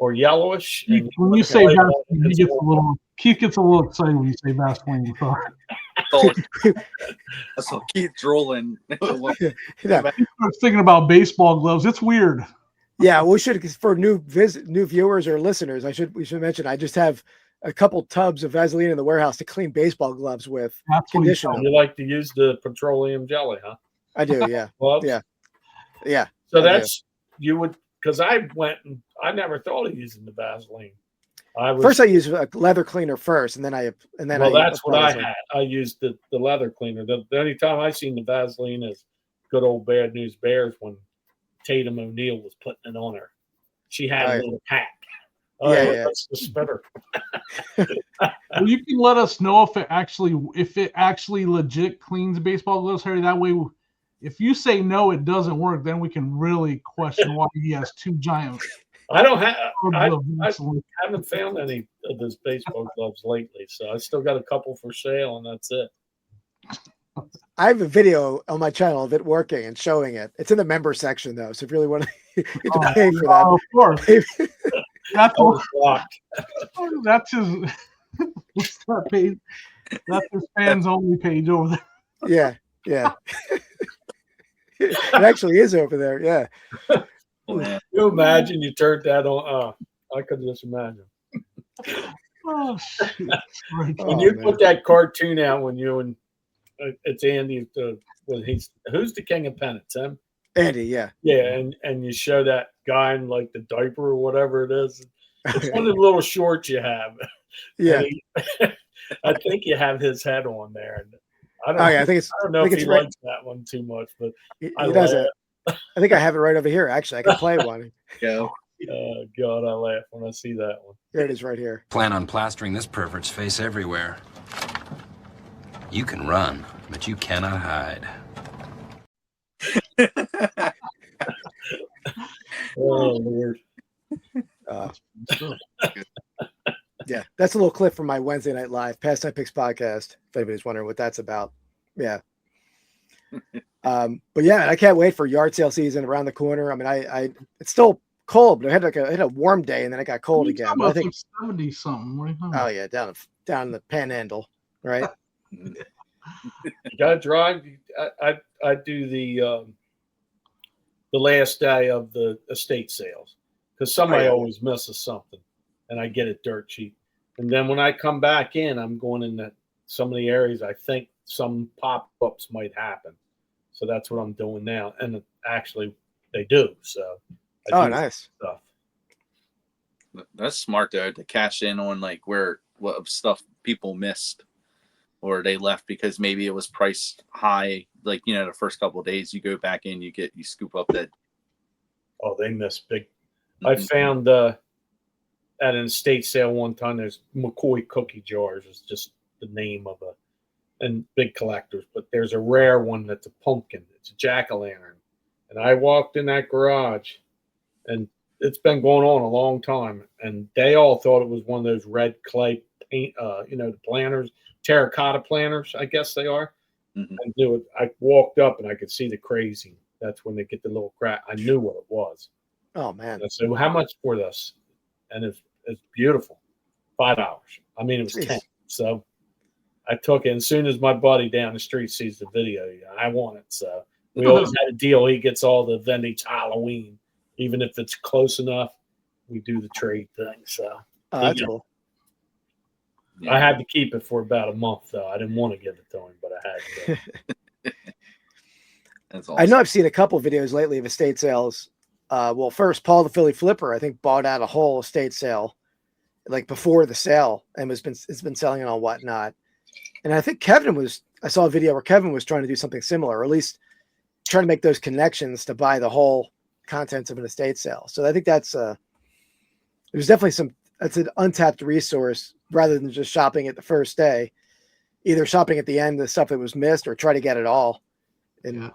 or yellowish. And when you say Vaseline, Keith gets a little excited when you say Vaseline. That's what Keith drooling. Yeah. I was thinking about baseball gloves. It's weird. Yeah, we should, for new viewers or listeners, we should mention I just have a couple tubs of Vaseline in the warehouse to clean baseball gloves with. That's condition them. You like to use the petroleum jelly, huh? I do, yeah. Yeah. So you would, because I went and I never thought of using the Vaseline. First I use a leather cleaner first, and then that's what I had. I used the leather cleaner. The only time I seen the Vaseline is good old Bad News Bears when Tatum O'Neal was putting it on her. She had a little pack. That's the spitter. Well, you can let us know if it actually legit cleans baseball gloves, Harry. That way, if you say no, it doesn't work, then we can really question why he has 2 giant. I haven't found any of those baseball gloves lately, so I still got a couple for sale, and that's it. I have a video on my channel of it working and showing it. It's in the member section though, so if you really want to, you have to pay for that. Of course. That's his. What's that page? That's his fans only page over there. Yeah. It actually is over there. Yeah. Can you imagine you turned that on? I could just imagine. Oh shit! When you put that cartoon out, when you and it's Andy, who's the king of pennants? Him? Andy, yeah. Yeah, and you show that guy in like the diaper or whatever it is. It's one of the little shorts you have. Yeah. I think you have his head on there. I don't know if he likes that one too much, but he does it. I think I have it right over here. Actually, I can play one. Go. Oh God, I laugh when I see that one. Here it is, right here. Plan on plastering this pervert's face everywhere. You can run, but you cannot hide. Oh Lord. Yeah, that's a little clip from my Wednesday Night Live Pastime Picks podcast. If anybody's wondering what that's about, yeah. But yeah, I can't wait for yard sale season around the corner. I mean, it's still cold, but I had a warm day and then it got cold again. But I think 70 something. Oh yeah, down in the Panhandle, right? You gotta drive. I do the last day of the estate sales because somebody always misses something, and I get it dirt cheap. And then when I come back in, I'm going in some of the areas I think some pop-ups might happen. So that's what I'm doing now. And actually, they do. So Oh, do nice. stuff. That's smart though, to cash in on like what stuff people missed or they left because maybe it was priced high. Like, the first couple of days you go back in, you scoop up that. Oh, they miss big. I found at an estate sale one time, there's McCoy cookie jars is just the name of and big collectors, but there's a rare one that's a pumpkin. It's a jack-o'-lantern. And I walked in that garage, and it's been going on a long time, and they all thought it was one of those red clay paint, the planters, terracotta planters, I guess they are. Mm-hmm. I knew it. I walked up and I could see the crazy. That's when they get the little crack. I knew what it was. Oh man! And I said, "Well, how much for this?" And it's beautiful. $5. I mean, it was Jeez. 10. So I took it. And as soon as my buddy down the street sees the video, I want it. So we always had a deal. He gets all the vintage Halloween, even if it's close enough. We do the trade thing. So That's cool. Yeah. I had to keep it for about a month, though. I didn't want to give it to him, but I had to. That's awesome. I know I've seen a couple videos lately of estate sales. Well, first, Paul the Philly Flipper, I think, bought out a whole estate sale like before the sale and it's been selling it on whatnot. And I think I saw a video where Kevin was trying to do something similar, or at least trying to make those connections to buy the whole contents of an estate sale. So I think there's definitely that's an untapped resource rather than just shopping at the first day, either shopping at the end, the stuff that was missed, or try to get it all in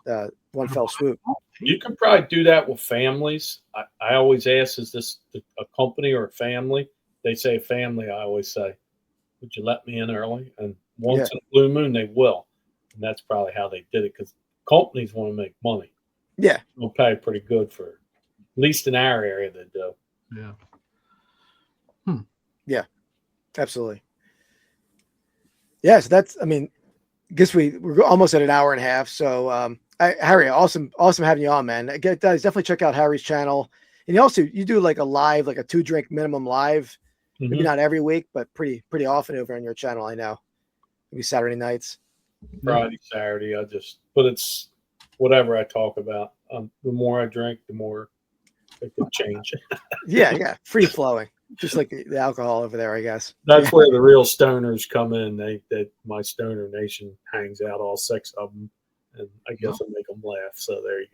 one fell swoop. You could probably do that with families. I always ask, is this a company or a family? They say family. I always say, would you let me in early? And once in a blue moon, they will. And that's probably how they did it, because companies want to make money. Yeah. They'll pay pretty good for, at least in our area, they do. Yeah. Yeah, absolutely. Yeah, so that's, I guess we're almost at an hour and a half. So, Harry, awesome having you on, man. Guys, definitely check out Harry's channel. And you do like a live, like a 2-drink minimum live, maybe not every week, but pretty often over on your channel. I know, maybe Saturday nights, Friday, Saturday. But it's whatever I talk about. The more I drink, the more it could change. yeah, free flowing, just like the alcohol over there, I guess. That's where the real stoners come in. My stoner nation hangs out, all 6 of them. And I guess I make them laugh. So there you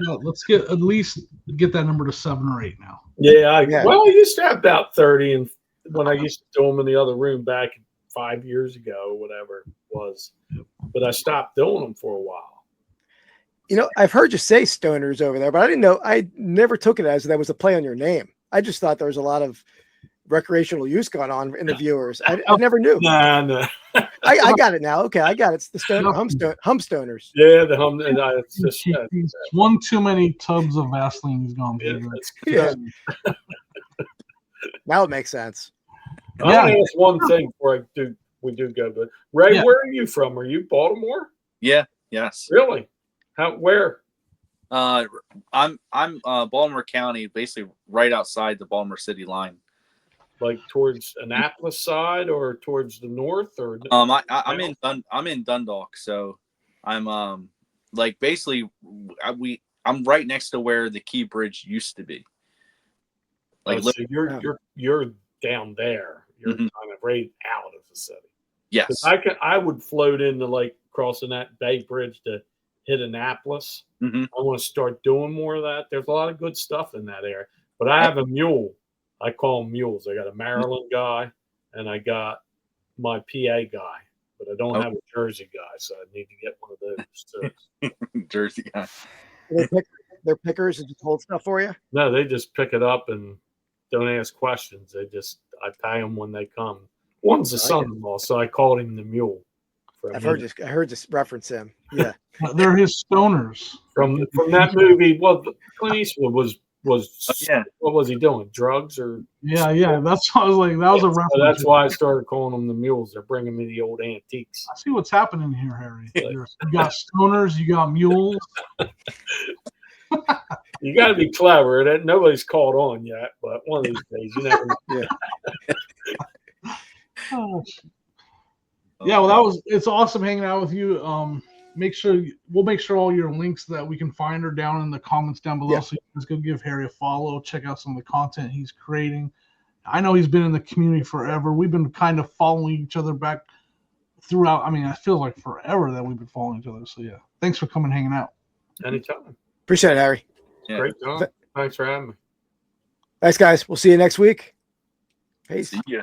go. Let's at least get that number to 7 or 8 now. Yeah, Well, I used to have about 30, and when I used to do them in the other room back 5 years ago, whatever it was. But I stopped doing them for a while. I've heard you say stoners over there, but I didn't know. I never took it as that was a play on your name. I just thought there was a lot of recreational use going on in the viewers. I never knew. No. I got it now. Okay, I got it. It's the Humstoners. Yeah, the hum. And it's just one too many tubs of Vaseline he's gone through. Yeah. Now it makes sense. I want to ask one thing before we do go. But Ray, where are you from? Are you Baltimore? Yeah. Yes. Really? Where? I'm Baltimore County, basically right outside the Baltimore city line. Like towards Annapolis side or towards the north, or I'm in Dundalk, so I'm like basically I'm right next to where the Key Bridge used to be. Like so you're down there. You're kind of right out of the city. Yes, I would float into like crossing that Bay Bridge to hit Annapolis. I want to start doing more of that. There's a lot of good stuff in that area, but I have a mule. I call them mules. I got a Maryland guy and I got my PA guy, but I don't have a Jersey guy, so I need to get one of those too. Jersey guy. They're pickers and just hold stuff for you? No, they just pick it up and don't ask questions. I pay them when they come. One's a son-in-law, so I called him the mule. I heard this reference him. Yeah. They're his stoners. From that movie, well, Clint Eastwood was what was he doing? Drugs or that's why I was like, that was a reference. So that's why I started calling them the mules. They're bringing me the old antiques. I see what's happening here, Harry. You got stoners, you got mules. You got to be clever. That nobody's caught on yet, but one of these days, you never. Yeah, well, it's awesome hanging out with you. we'll make sure all your links that we can find are down in the comments down below. Yeah. So you guys go give Harry a follow, check out some of the content he's creating. I know he's been in the community forever. We've been kind of following each other back throughout. I mean, I feel like forever that we've been following each other. So yeah, thanks for coming, hanging out. Anytime. Appreciate it, Harry. Yeah. Great job. Thanks for having me. Thanks, guys. We'll see you next week. Peace. See ya.